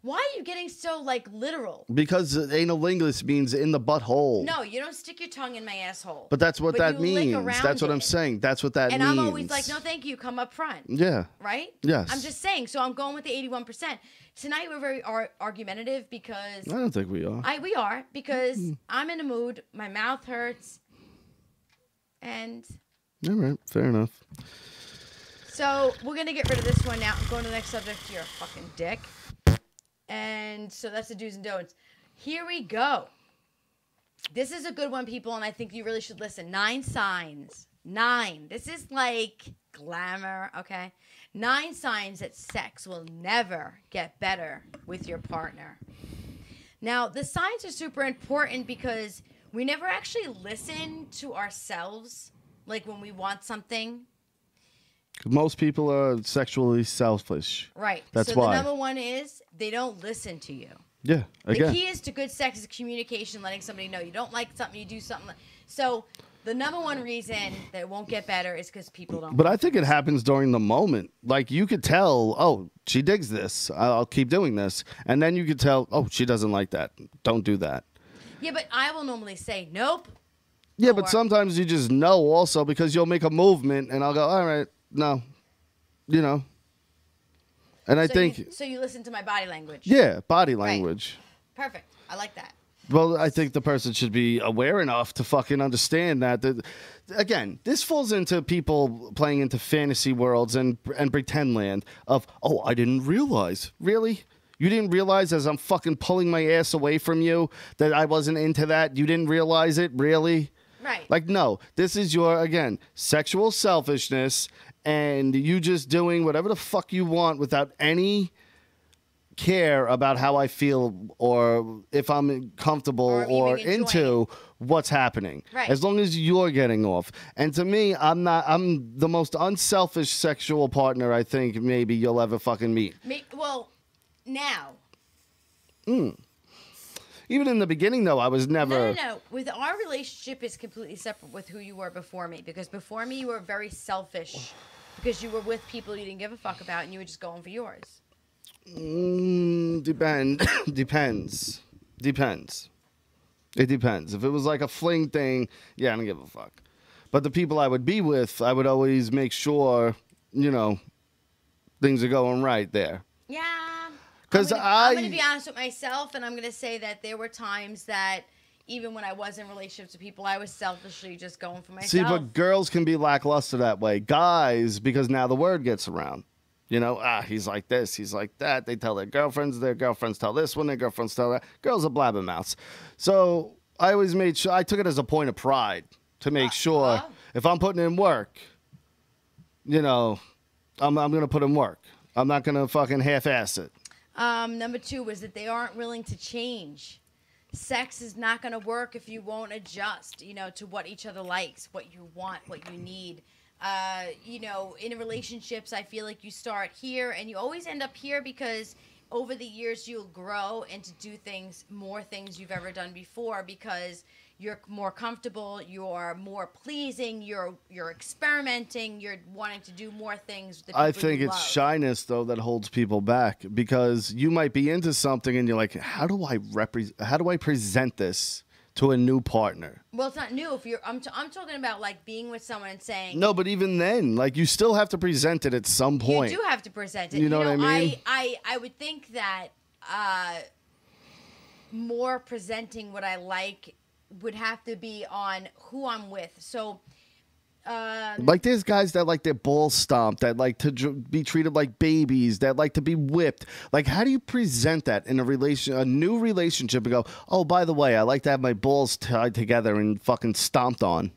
Why are you getting so, like, literal? Because analingus means in the butthole. No, you don't stick your tongue in my asshole. But that's what that means. That's what I'm saying. That's what that means. And I'm always like, no, thank you. Come up front. Yeah. Right? Yes. I'm just saying. So I'm going with the 81%. Tonight we're very argumentative because... I don't think we are. We are because I'm in a mood. My mouth hurts. And... All right. Fair enough. So we're going to get rid of this one now. I'm going to the next subject. You're a fucking dick. And so that's the do's and don'ts. Here we go. This is a good one, people, and I think you really should listen. 9 signs. 9. This is like glamour, okay? 9 signs that sex will never get better with your partner. Now, the signs are super important because we never actually listen to ourselves, like when we want something. Most people are sexually selfish. Right. That's So why. the number one is they don't listen to you. Yeah. Again. The key is to good sex is communication, letting somebody know you don't like something, you do something. So the number one reason that it won't get better is because people don't. But I think it happens during the moment. Like you could tell, oh, she digs this. I'll keep doing this. And then you could tell, oh, she doesn't like that. Don't do that. Yeah, but I will normally say, nope. Yeah, but sometimes you just know also because you'll make a movement and I'll go, all right, no, you know. And I think... So you listen to my body language. Yeah, body language. Right. Perfect. I like that. Well, I think the person should be aware enough to fucking understand that. Again, this falls into people playing into fantasy worlds and pretend land of, oh, I didn't realize. Really? You didn't realize as I'm fucking pulling my ass away from you that I wasn't into that? You didn't realize it? Really? Right. Like, no, this is your, again, sexual selfishness and you just doing whatever the fuck you want without any care about how I feel or if I'm comfortable or into what's happening. Right. As long as you're getting off. And to me, I'm the most unselfish sexual partner I think maybe you'll ever fucking meet. Well, now. Even in the beginning, though, I was never... No. With our relationship is completely separate with who you were before me. Because before me, you were very selfish. Because you were with people you didn't give a fuck about and you were just going for yours. Depends. It depends. If it was like a fling thing, yeah, I don't give a fuck. But the people I would be with, I would always make sure, you know, things are going right there. Yeah. Because I'm going to be honest with myself, and I'm going to say that there were times that even when I was in relationships with people, I was selfishly just going for myself. See, but girls can be lackluster that way. Guys, because now the word gets around. You know, he's like this, he's like that. They tell their girlfriends tell this one, their girlfriends tell that. Girls are blabbermouths. So I always made sure, I took it as a point of pride to make sure if I'm putting in work, you know, I'm going to put in work. I'm not going to fucking half-ass it. Number 2 was that they aren't willing to change. Sex is not going to work if you won't adjust, you know, to what each other likes, what you want, what you need. You know, in relationships, I feel like you start here and you always end up here because over the years you'll grow and to do more things you've ever done before because you're more comfortable, you're more pleasing, you're experimenting, you're wanting to do more things with the people I think it's shyness though that holds people back because you might be into something and you're like, how do I present this to a new partner? Well, it's not new. If I'm talking about like being with someone and saying no, but even then, like you still have to present it at some point. You do have to present it. You know what I mean? I would think that more presenting what I like would have to be on who I'm with. So. Like there's guys that like their balls stomped, that like to be treated like babies, that like to be whipped. Like how do you present that in a new relationship and go, oh, by the way, I like to have my balls tied together and fucking stomped on?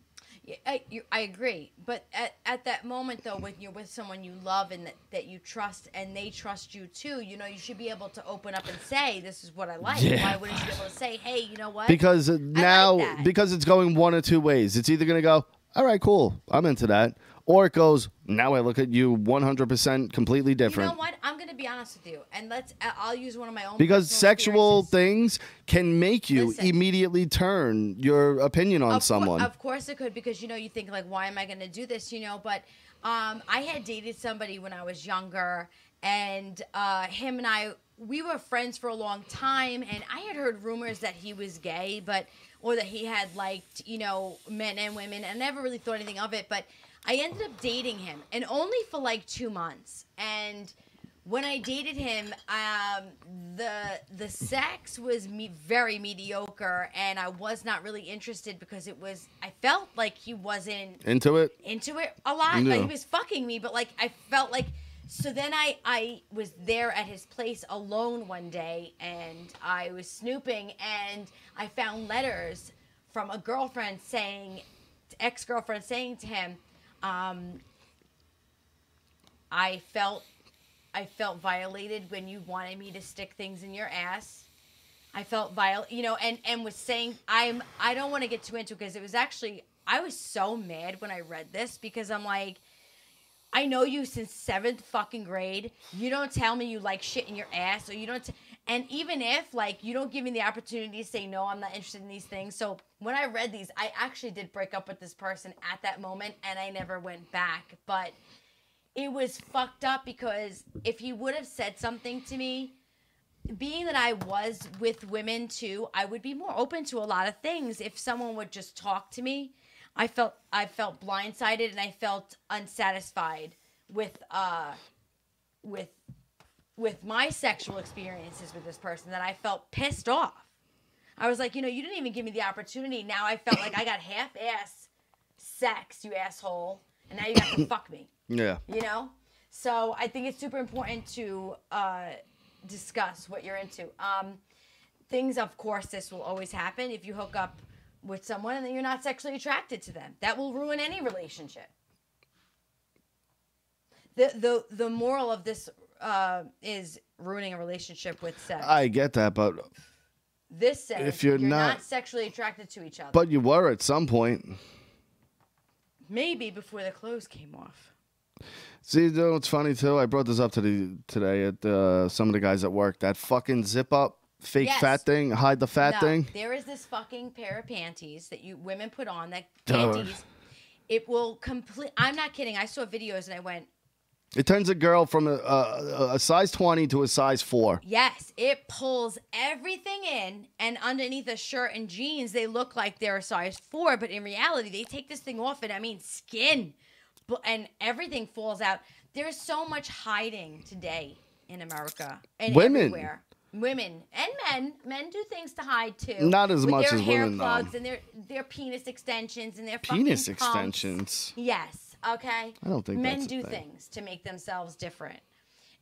Yeah, I agree. But at that moment, though, when you're with someone you love and that you trust and they trust you too, you know, you should be able to open up and say, this is what I like. Yeah. Why wouldn't you be able to say, hey, you know what? Because now, because it's going one or two ways. It's either going to go, all right, cool, I'm into that. Or it goes, now I look at you 100% completely different. You know what? I'm going to be honest with you. And I'll use one of my own. Because sexual things can make you immediately turn your opinion on someone. Of course it could. Because, you know, you think like, why am I going to do this? You know, but I had dated somebody when I was younger. And him and I, we were friends for a long time. And I had heard rumors that he was gay, or that he had liked, you know, men and women. And I never really thought anything of it. But I ended up dating him, and only for like 2 months. And when I dated him, the sex was very mediocre, and I was not really interested because I felt like he wasn't into it a lot. No. Like, he was fucking me, but like I felt like. So then I was there at his place alone one day, and I was snooping, and I found letters from a girlfriend ex-girlfriend saying to him, I felt violated when you wanted me to stick things in your ass. I felt you know, and was saying, I don't want to get too into it because it was actually, I was so mad when I read this because I'm like, I know you since 7th fucking grade. You don't tell me you like shit in your ass, or you don't. And even if like you don't give me the opportunity to say no, I'm not interested in these things. So when I read these, I actually did break up with this person at that moment, and I never went back. But it was fucked up because if he would have said something to me, being that I was with women too, I would be more open to a lot of things if someone would just talk to me. I felt blindsided and I felt unsatisfied with my sexual experiences with this person, that I felt pissed off. I was like, you didn't even give me the opportunity. Now I felt like I got half-ass sex, you asshole, and now you got to fuck me. Yeah. So I think it's super important to discuss what you're into. Things, of course, this will always happen if you hook up with someone and then you're not sexually attracted to them. That will ruin any relationship. The moral of this is ruining a relationship with sex. I get that, but this says if you're not sexually attracted to each other. But you were at some point. Maybe before the clothes came off. See, it's funny too. I brought this up today at some of the guys at work. That fucking zip up fake fat thing, hide the fat thing. There is this fucking pair of panties that women put on. That panties, it will complete. I'm not kidding. I saw videos and I went. It turns a girl from a size 20 to a size 4. Yes, it pulls everything in, and underneath a shirt and jeans, they look like they're a size 4. But in reality, they take this thing off, and I mean skin, and everything falls out. There's so much hiding today in America and everywhere. Women and men do things to hide too. Not as much as women, though. Their hair plugs and their penis extensions and their penis fucking extensions. Pumps. Yes. Okay. I don't think men do things to make themselves different.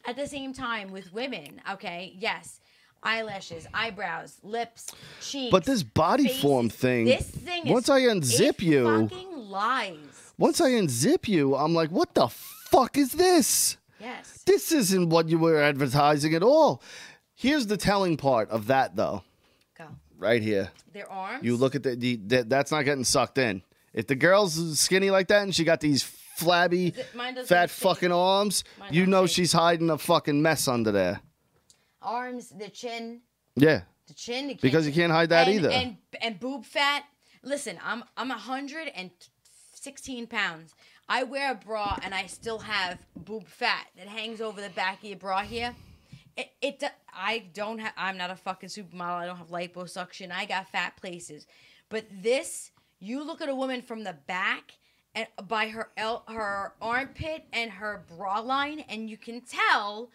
At the same time, with women, okay, yes, eyelashes, eyebrows, lips, cheeks. But this body form thing. This thing. Once I unzip you, fucking lies. Once I unzip you, I'm like, what the fuck is this? Yes. This isn't what you were advertising at all. Here's the telling part of that, though. Go. Right here. Their arms. You look at that's not getting sucked in. If the girl's skinny like that and she got these flabby, fat fucking arms, you know she's hiding a fucking mess under there. Arms, the chin. Yeah. The chin. Because you can't hide that either. And boob fat. Listen, I'm 116 pounds. I wear a bra and I still have boob fat that hangs over the back of your bra here. I'm not a fucking supermodel. I don't have liposuction. I got fat places. But this... You look at a woman from the back and by her armpit and her bra line, and you can tell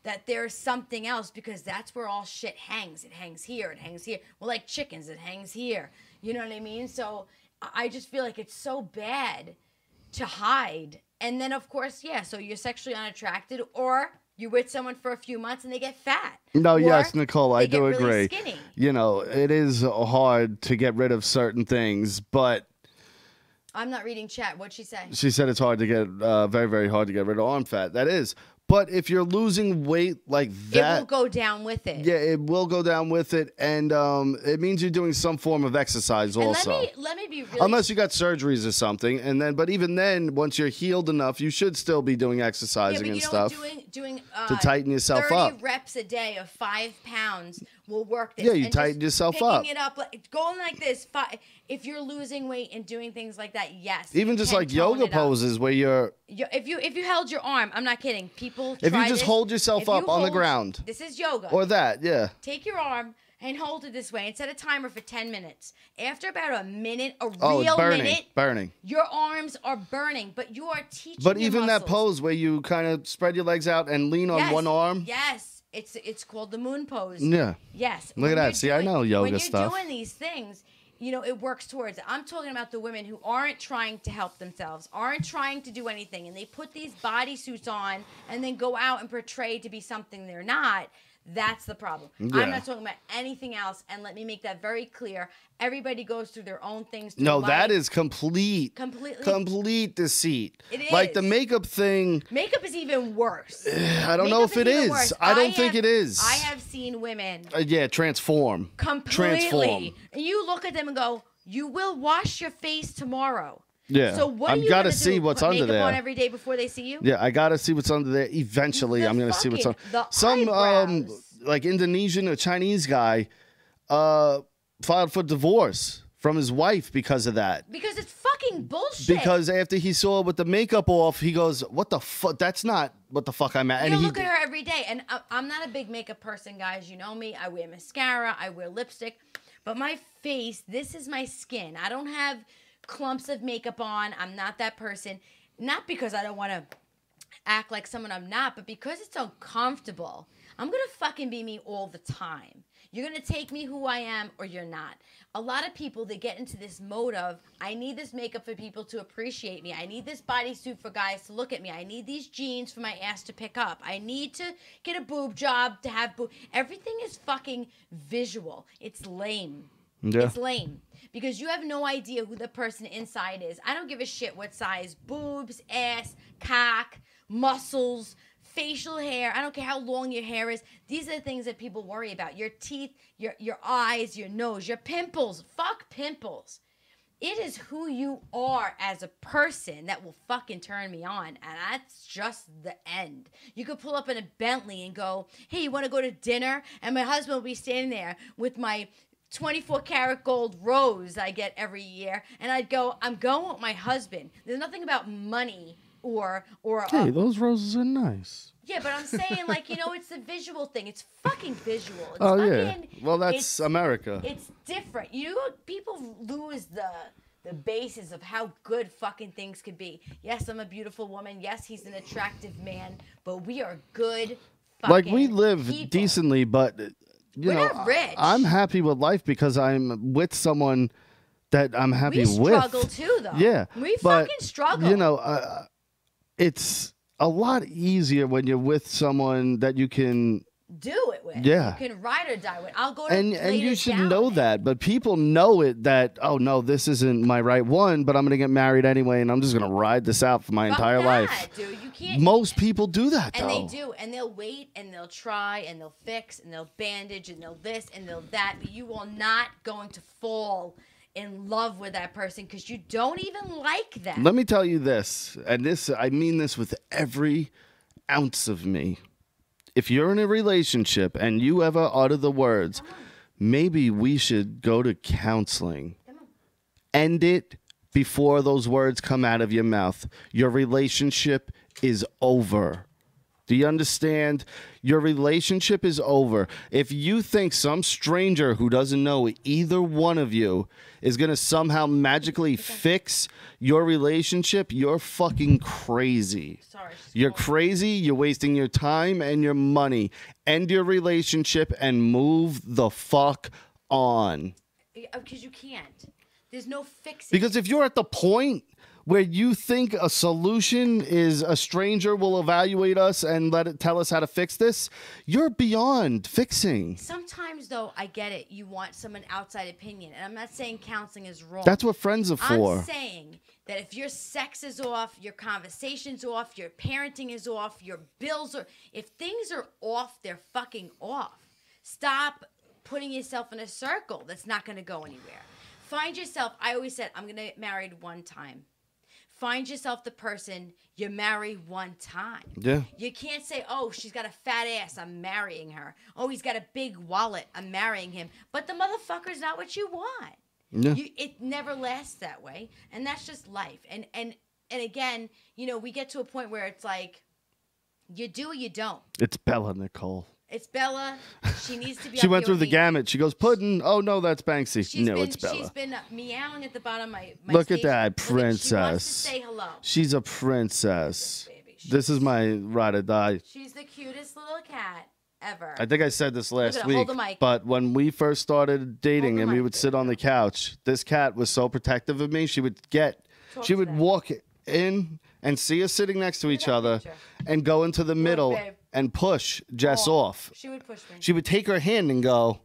that there's something else because that's where all shit hangs. It hangs here. It hangs here. Well, like chickens, it hangs here. You know what I mean? So I just feel like it's so bad to hide. And then, of course, so you're sexually unattracted, or you're with someone for a few months and they get fat. No, yes, Nicole, I do agree. Really skinny. It is hard to get rid of certain things, but... I'm not reading chat. What'd she say? She said it's hard to get, very, very hard to get rid of arm fat. That is. But if you're losing weight like that... It will go down with it. Yeah, it will go down with it. And it means you're doing some form of exercise also. Let me be really... Unless you got surgeries or something. But even then, once you're healed enough, you should still be doing exercising and stuff. Doing to tighten yourself 30 up. 30 reps a day of 5 pounds will work this. Yeah, you tighten yourself up. Picking it up, going like this. If you're losing weight and doing things like that, yes. Even just like yoga poses where you're... If you held your arm, I'm not kidding. People If you just hold yourself up on the ground. This is yoga. Or that, yeah. Take your arm and hold it this way and set a timer for 10 minutes. After about a minute, minute, burning. Your arms are burning, but you are teaching But your even muscles. that pose where you kind of spread your legs out and lean on one arm. Yes, it's called the moon pose. Yeah. Yes. Look at that. See, I know yoga stuff. When you're doing these things, it works towards it. I'm talking about the women who aren't trying to help themselves, aren't trying to do anything, and they put these bodysuits on and then go out and portray to be something they're not. That's the problem. Yeah. I'm not talking about anything else, and let me make that very clear. Everybody goes through their own things. No, that is complete deceit. It is. Like the makeup thing. Makeup is even worse. I don't know if it is. I don't think it is. I have seen women. Transform. Completely. Transform. And you look at them and go, "You will wash your face tomorrow." Yeah. So what are you gotta gonna see do? what's Put under makeup there on every day before they see you? Yeah, I gotta see what's under there. Eventually, I'm gonna see what's on. Some like Indonesian or Chinese guy filed for divorce from his wife because of that. Because it's fucking bullshit. Because after he saw it with the makeup off, he goes, "What the fuck? That's not what the fuck I'm at. You and look at her every day. And I'm not a big makeup person, guys. You know me. I wear mascara. I wear lipstick. But my face, this is my skin. I don't have clumps of makeup on. I'm not that person. Not because I don't want to act like someone I'm not, but because it's uncomfortable. I'm going to fucking be me all the time. You're going to take me who I am or you're not. A lot of people, they get into this mode of, I need this makeup for people to appreciate me. I need this bodysuit for guys to look at me. I need these jeans for my ass to pick up. I need to get a boob job to have boob. Everything is fucking visual. It's lame. Yeah. It's lame. Because you have no idea who the person inside is. I don't give a shit what size boobs, ass, cock, muscles, facial hair. I don't care how long your hair is. These are the things that people worry about. Your teeth, your eyes, your nose, your pimples. Fuck pimples. It is who you are as a person that will fucking turn me on. And that's just the end. You could pull up in a Bentley and go, hey, you want to go to dinner? And my husband will be standing there with my 24 karat gold rose I get every year. And I'd go, I'm going with my husband. There's nothing about money or hey, those roses are nice. Yeah, but I'm saying, like, it's the visual thing. It's fucking visual. It's yeah. Well, that's America. It's different. People lose the basis of how good fucking things could be. Yes, I'm a beautiful woman. Yes, he's an attractive man. But we are good fucking like, we live people. Decently, but, we're not rich. I'm happy with life because I'm with someone that I'm happy with. We struggle, too, though. Yeah. We fucking struggle. It's a lot easier when you're with someone that you can do it with. Yeah. You can ride or die with. I'll go to and you should know that, but people know it that, oh no, this isn't my right one, but I'm gonna get married anyway, and I'm just gonna ride this out for my entire life. Dude, you can't. Most people do that, and though. they do, and they'll wait, and they'll try, and they'll fix, and they'll bandage, and they'll this, and they'll that, but you are not going to fall in love with that person because you don't even like them. Let me tell you this, and I mean this with every ounce of me. If you're in a relationship and you ever utter the words, maybe we should go to counseling, end it before those words come out of your mouth. Your relationship is over. Do you understand? Your relationship is over. If you think some stranger who doesn't know either one of you is going to somehow magically fix your relationship, you're fucking crazy. Sorry. You're crazy. You're wasting your time and your money. End your relationship and move the fuck on. Because you can't. There's no fixing. Because if you're at the point where you think a solution is a stranger will evaluate us and tell us how to fix this, you're beyond fixing. Sometimes, though, I get it. You want someone outside opinion. And I'm not saying counseling is wrong. That's what friends are for. I'm saying that if your sex is off, your conversation's off, your parenting is off, your bills are... If things are off, they're fucking off. Stop putting yourself in a circle that's not going to go anywhere. Find yourself... I always said, I'm going to get married one time. Find yourself the person you marry one time. Yeah. You can't say, oh, she's got a fat ass, I'm marrying her. Oh, he's got a big wallet, I'm marrying him. But the motherfucker's not what you want. Yeah. It never lasts that way. And that's just life. And again, we get to a point where it's like, you do or you don't. It's Bella, Nicole. It's Bella. She needs to be. She went through the gamut. She goes, Puddin'. Oh, no, that's Banksy. It's Bella. She's been meowing at the bottom of my Look station. at that princess. She wants to say hello. She's a princess. This is my ride or die. She's the cutest little cat ever. I think I said this last week. Hold the mic. But when we first started dating and we would sit on the couch, this cat was so protective of me. She would walk in and see us sitting next to each other and go into the middle and push Jess off. She would push me. She would take her hand and go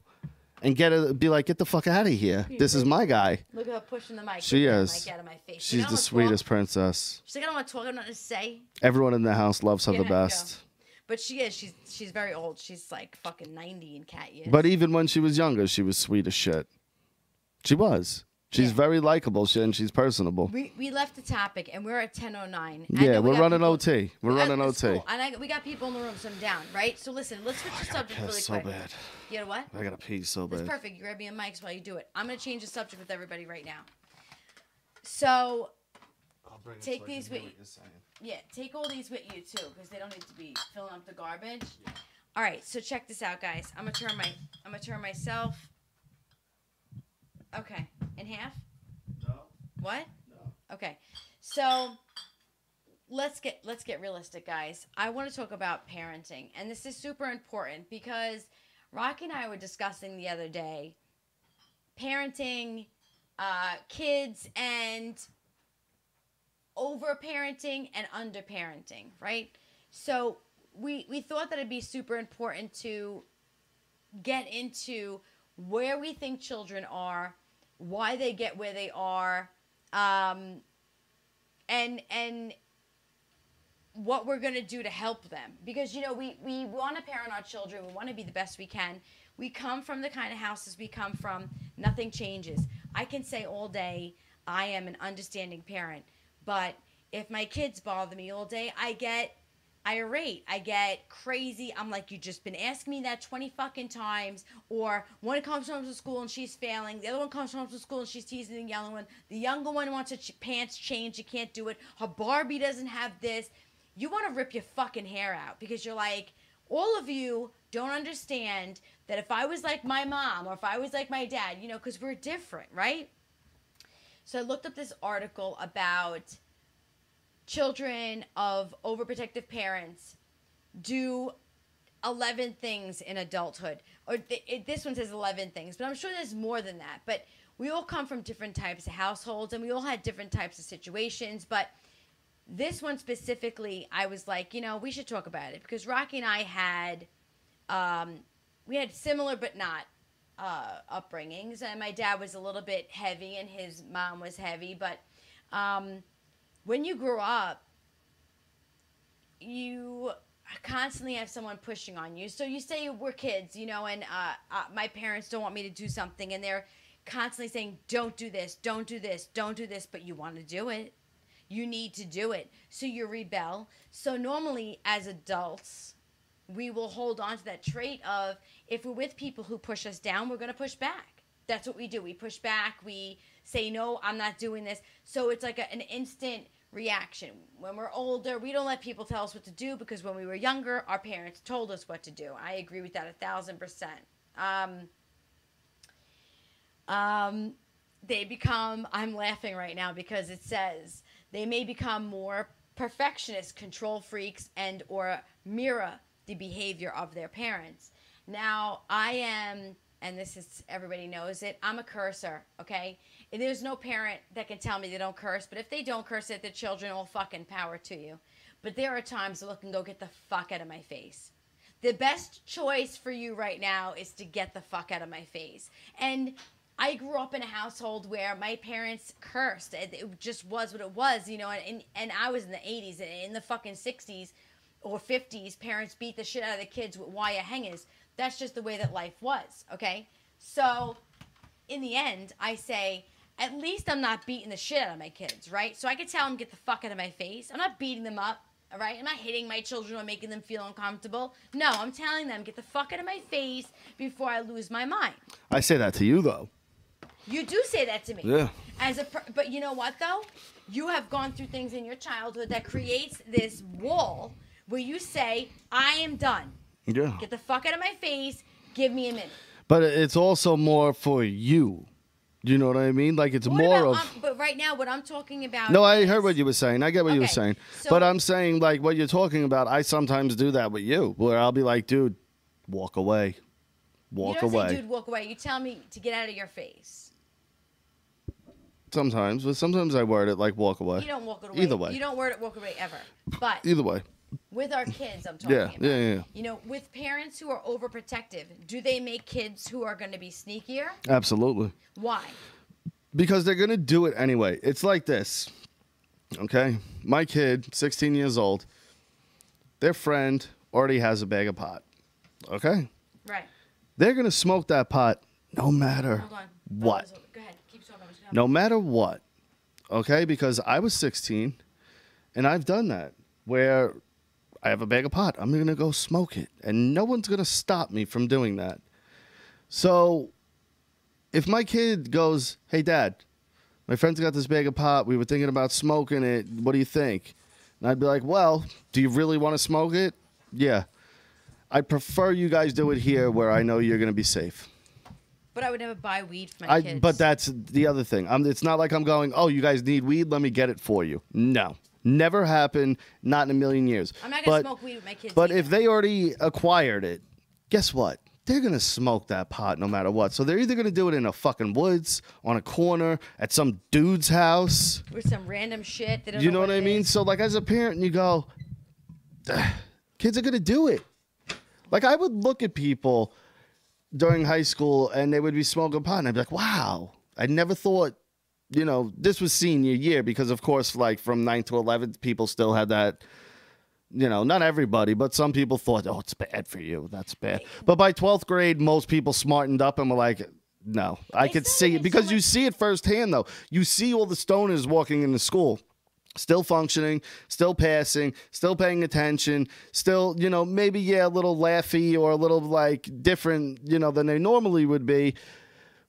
and be like, get the fuck out of here. This is my guy. Look at her pushing the mic. She is. Out of my face. She's the sweetest princess. She's like, I don't want to talk. I don't know what to say. Everyone in the house loves her the best. But she is. She's very old. She's like fucking 90 in cat years. But even when she was younger, she was sweet as shit. She was. She's very likable, and she's personable. We left the topic, and we're at 10:09. Yeah, we're running OT. We're running OT. Cool. And we got people in the room, so I'm down, right? So listen, let's switch the subject really quick. So bad. You know what? I gotta pee so bad. That's perfect. You grab me a mic while you do it. I'm gonna change the subject with everybody right now. So take these with you. Yeah, take all these with you too, because they don't need to be filling up the garbage. Yeah. All right, so check this out, guys. I'm gonna turn myself. Okay, in half. No. What? No. Okay, so let's get realistic, guys. I want to talk about parenting, and this is super important because Rocky and I were discussing the other day parenting, kids, and over parenting and under parenting, right? So we thought that it'd be super important to get into where we think children are, why they get where they are, and what we're going to do to help them. Because, we want to parent our children. We want to be the best we can. We come from the kind of houses we come from. Nothing changes. I can say all day, I am an understanding parent. But if my kids bother me all day, I get irate. I get crazy. I'm like, you just been asking me that 20 fucking times. Or one comes home from school and she's failing. The other one comes home from school and she's teasing the younger one. The younger one wants her pants changed. You can't do it. Her Barbie doesn't have this. You want to rip your fucking hair out because you're like, all of you don't understand that if I was like my mom or if I was like my dad, because we're different, right? So I looked up this article about children of overprotective parents do 11 things in adulthood. Or this one says 11 things, but I'm sure there's more than that. But we all come from different types of households, and we all had different types of situations. But this one specifically, I was like, we should talk about it. Because Rocky and I had, we had similar but not upbringings, and my dad was a little bit heavy and his mom was heavy, but when you grow up, you constantly have someone pushing on you. So you say we're kids, and my parents don't want me to do something, and they're constantly saying, don't do this, don't do this, don't do this, but you want to do it. You need to do it. So you rebel. So normally as adults, we will hold on to that trait of, if we're with people who push us down, we're going to push back. That's what we do. We push back. We say, no, I'm not doing this. So it's like an instant reaction. When we're older, we don't let people tell us what to do because when we were younger, our parents told us what to do. I agree with that 1,000%. They become, I'm laughing right now because it says, they may become more perfectionist, control freaks, and or mirror the behavior of their parents. Now, I am, and this is, everybody knows it, I'm a cursor, okay? And there's no parent that can tell me they don't curse, but if they don't curse at their children, all fucking power to you. But there are times to look and go, get the fuck out of my face. The best choice for you right now is to get the fuck out of my face. And I grew up in a household where my parents cursed. It just was what it was, and I was in the 80s. In the fucking 60s or 50s, parents beat the shit out of the kids with wire hangers. That's just the way that life was, okay? So, in the end, I say, at least I'm not beating the shit out of my kids, right? So I can tell them, get the fuck out of my face. I'm not beating them up, all right? I'm not hitting my children or making them feel uncomfortable. No, I'm telling them, get the fuck out of my face before I lose my mind. I say that to you, though. You do say that to me. Yeah. But you know what, though? You have gone through things in your childhood that creates this wall where you say, I am done. Yeah. Get the fuck out of my face. Give me a minute. But it's also more for you. Do you know what I mean? Like, it's more of... but right now, what I'm talking about... No, I heard what you were saying. I get what you were saying. So, but I'm saying, like, what you're talking about, I sometimes do that with you, where I'll be like, dude, walk away. Walk away. You don't say, dude, walk away. You tell me to get out of your face. Sometimes, but sometimes I word it like walk away. You don't walk away. Either way. You don't word it walk away ever. But either way. With our kids, I'm talking about. Yeah. With parents who are overprotective, do they make kids who are going to be sneakier? Absolutely. Why? Because they're going to do it anyway. It's like this. Okay? My kid, 16 years old, their friend already has a bag of pot. Okay? Right. They're going to smoke that pot no matter what. Go ahead. Keep talking. No matter what. Okay? Because I was 16, and I've done that, where I have a bag of pot. I'm going to go smoke it, and no one's going to stop me from doing that. So if my kid goes, hey, Dad, my friend's got this bag of pot. We were thinking about smoking it. What do you think? And I'd be like, well, do you really want to smoke it? Yeah. I prefer you guys do it here where I know you're going to be safe. But I would never buy weed for my kids. But that's the other thing. It's not like I'm going, oh, you guys need weed? Let me get it for you. No. Never happened. Not in a million years. I'm not going to smoke weed with my kids But either. if they already acquired it, guess what? They're going to smoke that pot no matter what. So they're either going to do it in a fucking woods, on a corner, at some dude's house. With some random shit. They don't You know what I mean? is. So, like, as a parent, you go, kids are going to do it. Like, I would look at people during high school, and they would be smoking pot, and I'd be like, wow. I never thought, you know, this was senior year because, of course, like, from 9th to 11th, people still had that. You know, not everybody, but some people thought, oh, it's bad for you. That's bad. But by 12th grade, most people smartened up and were like, no, I could see it. Because you see it firsthand, though. You see all the stoners walking into school, still functioning, still passing, still paying attention, still, you know, maybe, yeah, a little laughy or a little, like, different, you know, than they normally would be.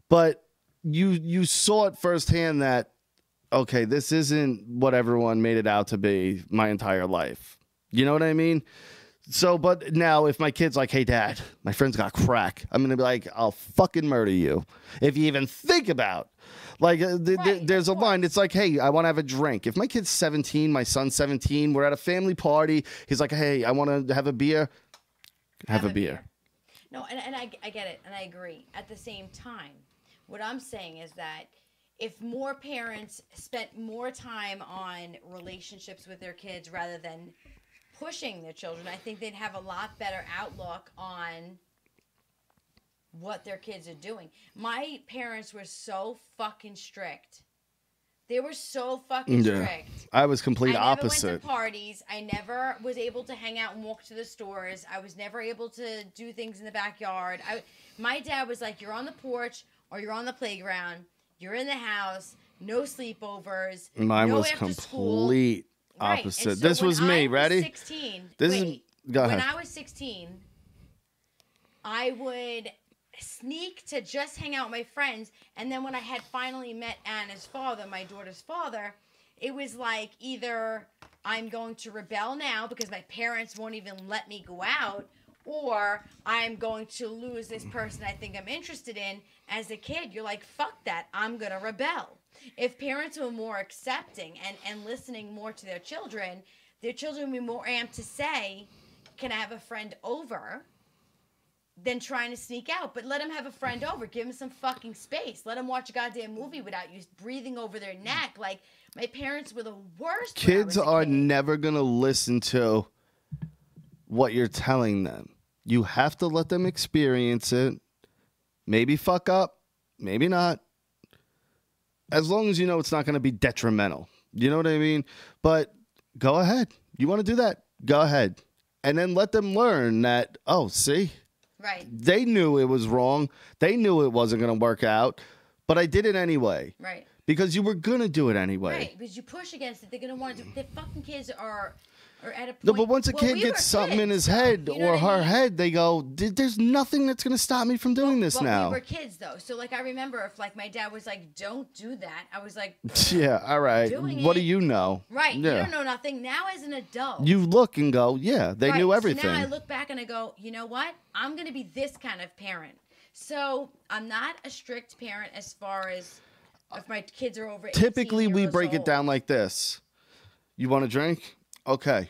But you saw it firsthand that, okay, this isn't what everyone made it out to be my entire life. You know what I mean? So, but now if my kid's like, hey, Dad, my friend's got crack, I'm going to be like, I'll fucking murder you. If you even think about, like, there's a line. It's like, hey, I want to have a drink. If my kid's 17, my son's 17, we're at a family party. He's like, hey, I want to have a beer. Have a beer. No, and I get it, and I agree. At the same time, what I'm saying is that if more parents spent more time on relationships with their kids rather than pushing their children, I think they'd have a lot better outlook on what their kids are doing. My parents were so fucking strict. They were so fucking strict. I was complete opposite. I never went to parties. I never was able to hang out and walk to the stores. I was never able to do things in the backyard. My dad was like, you're on the porch or you're on the playground. You're in the house. No sleepovers. Mine no was after complete school. opposite. Right. So this was me. Ready? 16. Go ahead. When I was 16, I would sneak to just hang out with my friends, and then when I had finally met Anna's father, my daughter's father, it was like either I'm going to rebel now because my parents won't even let me go out, or I'm going to lose this person I think I'm interested in. As a kid, you're like, fuck that, I'm gonna rebel. If parents were more accepting and listening more to their children would be more amped to say, can I have a friend over, than trying to sneak out. But let them have a friend over. Give them some fucking space. Let them watch a goddamn movie without you breathing over their neck. Like, my parents were the worst. Kids are never going to listen to what you're telling them. You have to let them experience it. Maybe fuck up. Maybe not. As long as you know it's not going to be detrimental. You know what I mean? But go ahead. You want to do that? Go ahead. And then let them learn that, oh, see? Right. They knew it was wrong. They knew it wasn't going to work out. But I did it anyway. Right. Because you were going to do it anyway. Right. Because you push against it. They're going to want to do it. The fucking kids are at a point. No, but once a kid gets something in his head or her head, they go, there's nothing that's going to stop me from doing this now. We were kids, though. So, like, I remember if, like, my dad was like, don't do that. I was like, yeah, all right. What do you know? Right. Yeah. You don't know nothing. Now, as an adult, you look and go, yeah, they knew everything. So now I look back and I go, you know what? I'm going to be this kind of parent. So I'm not a strict parent as far as if my kids are over 18 Typically, we years break old. it down like this. You want a drink? Okay.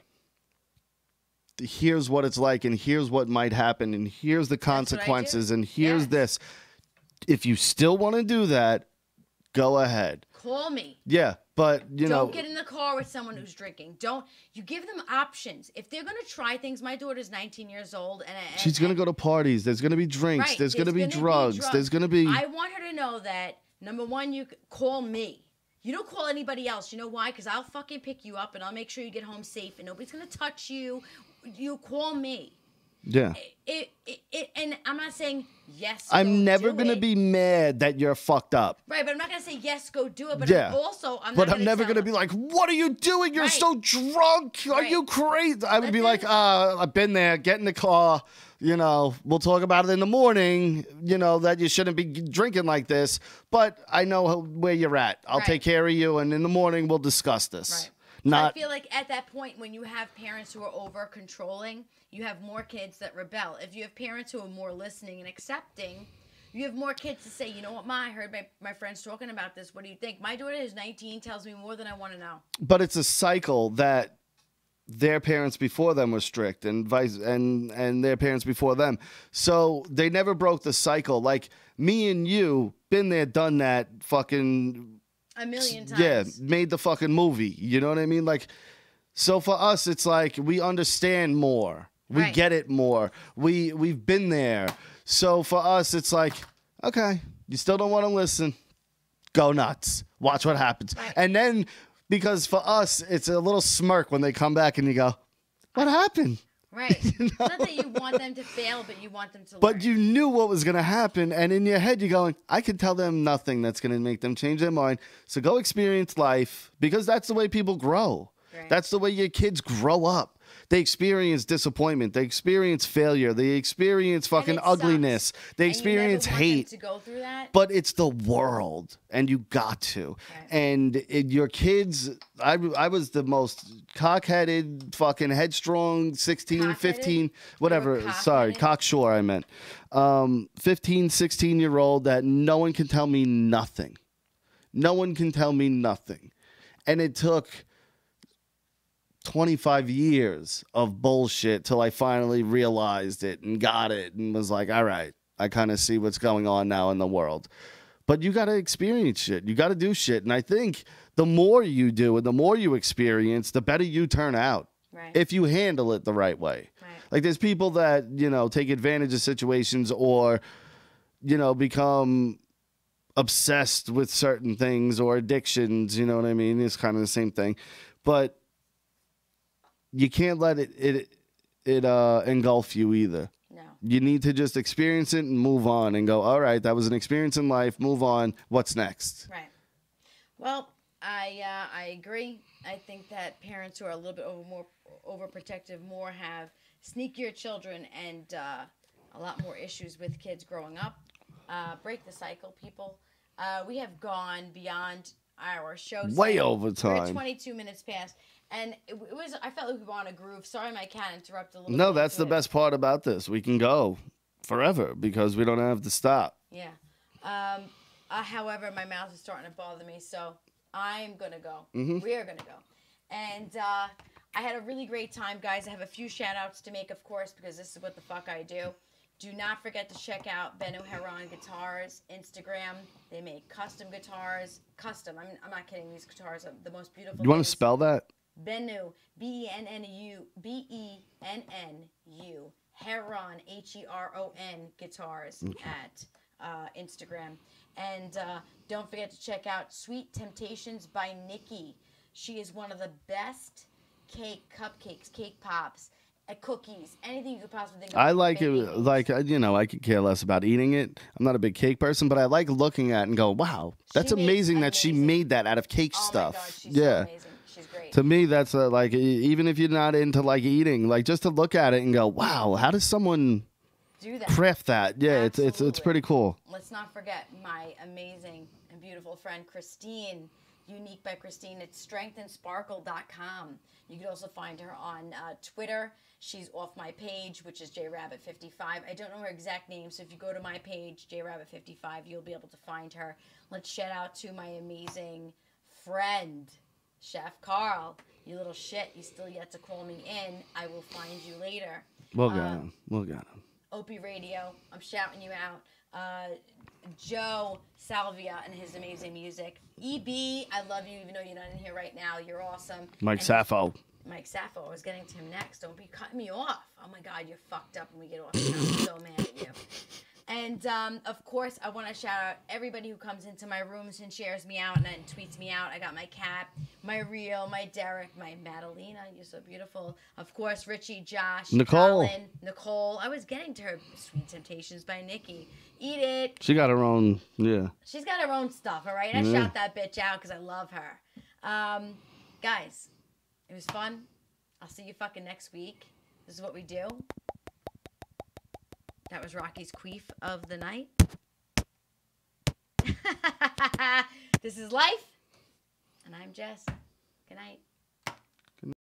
Here's what it's like, and here's what might happen, and here's the consequences, and here's this. If you still want to do that, go ahead. Call me. Yeah, but, you know. Don't get in the car with someone who's drinking. You give them options. If they're going to try things, my daughter's 19 years old. And she's going to go to parties. There's going to be drinks. Right, there's going to be drugs. There's going to be. I want her to know that, number one, you call me. You don't call anybody else. You know why? Because I'll fucking pick you up, and I'll make sure you get home safe, and nobody's going to touch you. You call me. Yeah. And I'm not saying yes. I'm never going to be mad that you're fucked up. Right, but I'm not going to say yes, go do it. But yeah. I'm never going to be like, what are you doing? You're so drunk. Are you crazy? I would be like, I've been there. Get in the car. You know, we'll talk about it in the morning, you know, that you shouldn't be drinking like this. But I know where you're at. I'll take care of you. And in the morning, we'll discuss this. Right. Not. I feel like at that point, when you have parents who are over controlling, you have more kids that rebel. If you have parents who are more listening and accepting, you have more kids to say, you know what, Ma, I heard my friends talking about this. What do you think? My daughter is 19, tells me more than I want to know. But it's a cycle that their parents before them were strict and their parents before them. So they never broke the cycle. Like me and you, been there, done that, fucking a million times. Yeah, made the fucking movie. You know what I mean? Like, so for us, it's like we understand more. We get it more. We've been there. So for us, it's like, okay, you still don't want to listen. Go nuts. Watch what happens. Right. And then, because for us, it's a little smirk when they come back and you go, what happened? Right. You know? It's not that you want them to fail, but you want them to learn. But you knew what was going to happen. And in your head, you're going, I can tell them nothing that's going to make them change their mind. So go experience life, because that's the way people grow. Right. That's the way your kids grow up. They experience disappointment. They experience failure. They experience fucking ugliness. They experience hate. To go through that. But it's the world, and you got to. Right. And your kids, I was the most cock-headed, fucking headstrong 16, 15, whatever. Sorry, cocksure I meant. 15, 16-year-old that no one can tell me nothing. No one can tell me nothing. And it took 25 years of bullshit till I finally realized it and got it and was like, all right, I kind of see what's going on now in the world. But you got to experience shit. You got to do shit. And I think the more you do and the more you experience, the better you turn out. Right. If you handle it the right way. Right. Like there's people that, you know, take advantage of situations or, you know, become obsessed with certain things or addictions. You know what I mean? It's kind of the same thing. But you can't let it engulf you either. No. You need to just experience it and move on and go, all right, that was an experience in life. Move on. What's next? Right. Well, I agree. I think that parents who are a little bit more overprotective have sneakier children and a lot more issues with kids growing up. Break the cycle, people. We have gone beyond our show. Way over time. We're 22 minutes past. And it was, I felt like we were on a groove. Sorry, my cat interrupted a little bit. No, that's the best part about this. We can go forever because we don't have to stop. Yeah. However, my mouth is starting to bother me, so I'm going to go. Mm-hmm. We are going to go. And I had a really great time, guys. I have a few shout-outs to make, of course, because this is what the fuck I do. Do not forget to check out Benu Heron Guitars, Instagram. They make custom guitars. Custom. I'm not kidding. These guitars are the most beautiful. You want to spell that? Bennu, Bennu, Bennu, Heron, Heron Guitars at Instagram. And don't forget to check out Sweet Temptations by Nikki. She is one of the best cupcakes, cake pops, cookies, anything you could possibly think of. I like it, like, you know, I could care less about eating it. I'm not a big cake person, but I like looking at it and go, wow, that's amazing that she made that out of cake stuff. Oh my God, she's so amazing. She's great. To me, that's like, even if you're not into like eating, like just to look at it and go, wow, how does someone do that? Craft that? Yeah, it's pretty cool. Let's not forget my amazing and beautiful friend Christine, Unique by Christine. It's strengthandsparkle.com. You can also find her on Twitter. She's off my page, which is Jrabbit55. I don't know her exact name, so if you go to my page, Jrabbit55, you'll be able to find her. Let's shout out to my amazing friend, Chef Carl. You little shit, you still yet to call me in. I will find you later. We'll get him. Opie Radio, I'm shouting you out. Joe Salvia and his amazing music. EB, I love you, even though you're not in here right now. You're awesome. Mike Sappho. Mike Sappho. I was getting to him next. Don't be cutting me off. Oh my God, you're fucked up when we get off. I'm so mad at you. And of course, I want to shout out everybody who comes into my rooms and shares me out and tweets me out. I got my cat, my Rio, my Derek, my Madalena. You're so beautiful. Of course, Richie, Josh, Nicole. Colin, Nicole. I was getting to her. Sweet Temptations by Nikki. Eat it. She got her own, yeah. She's got her own stuff, all right? I shout that bitch out because I love her. Guys, it was fun. I'll see you fucking next week. This is what we do. That was Rocky's queef of the night. This is life. And I'm Jess. Good night. Good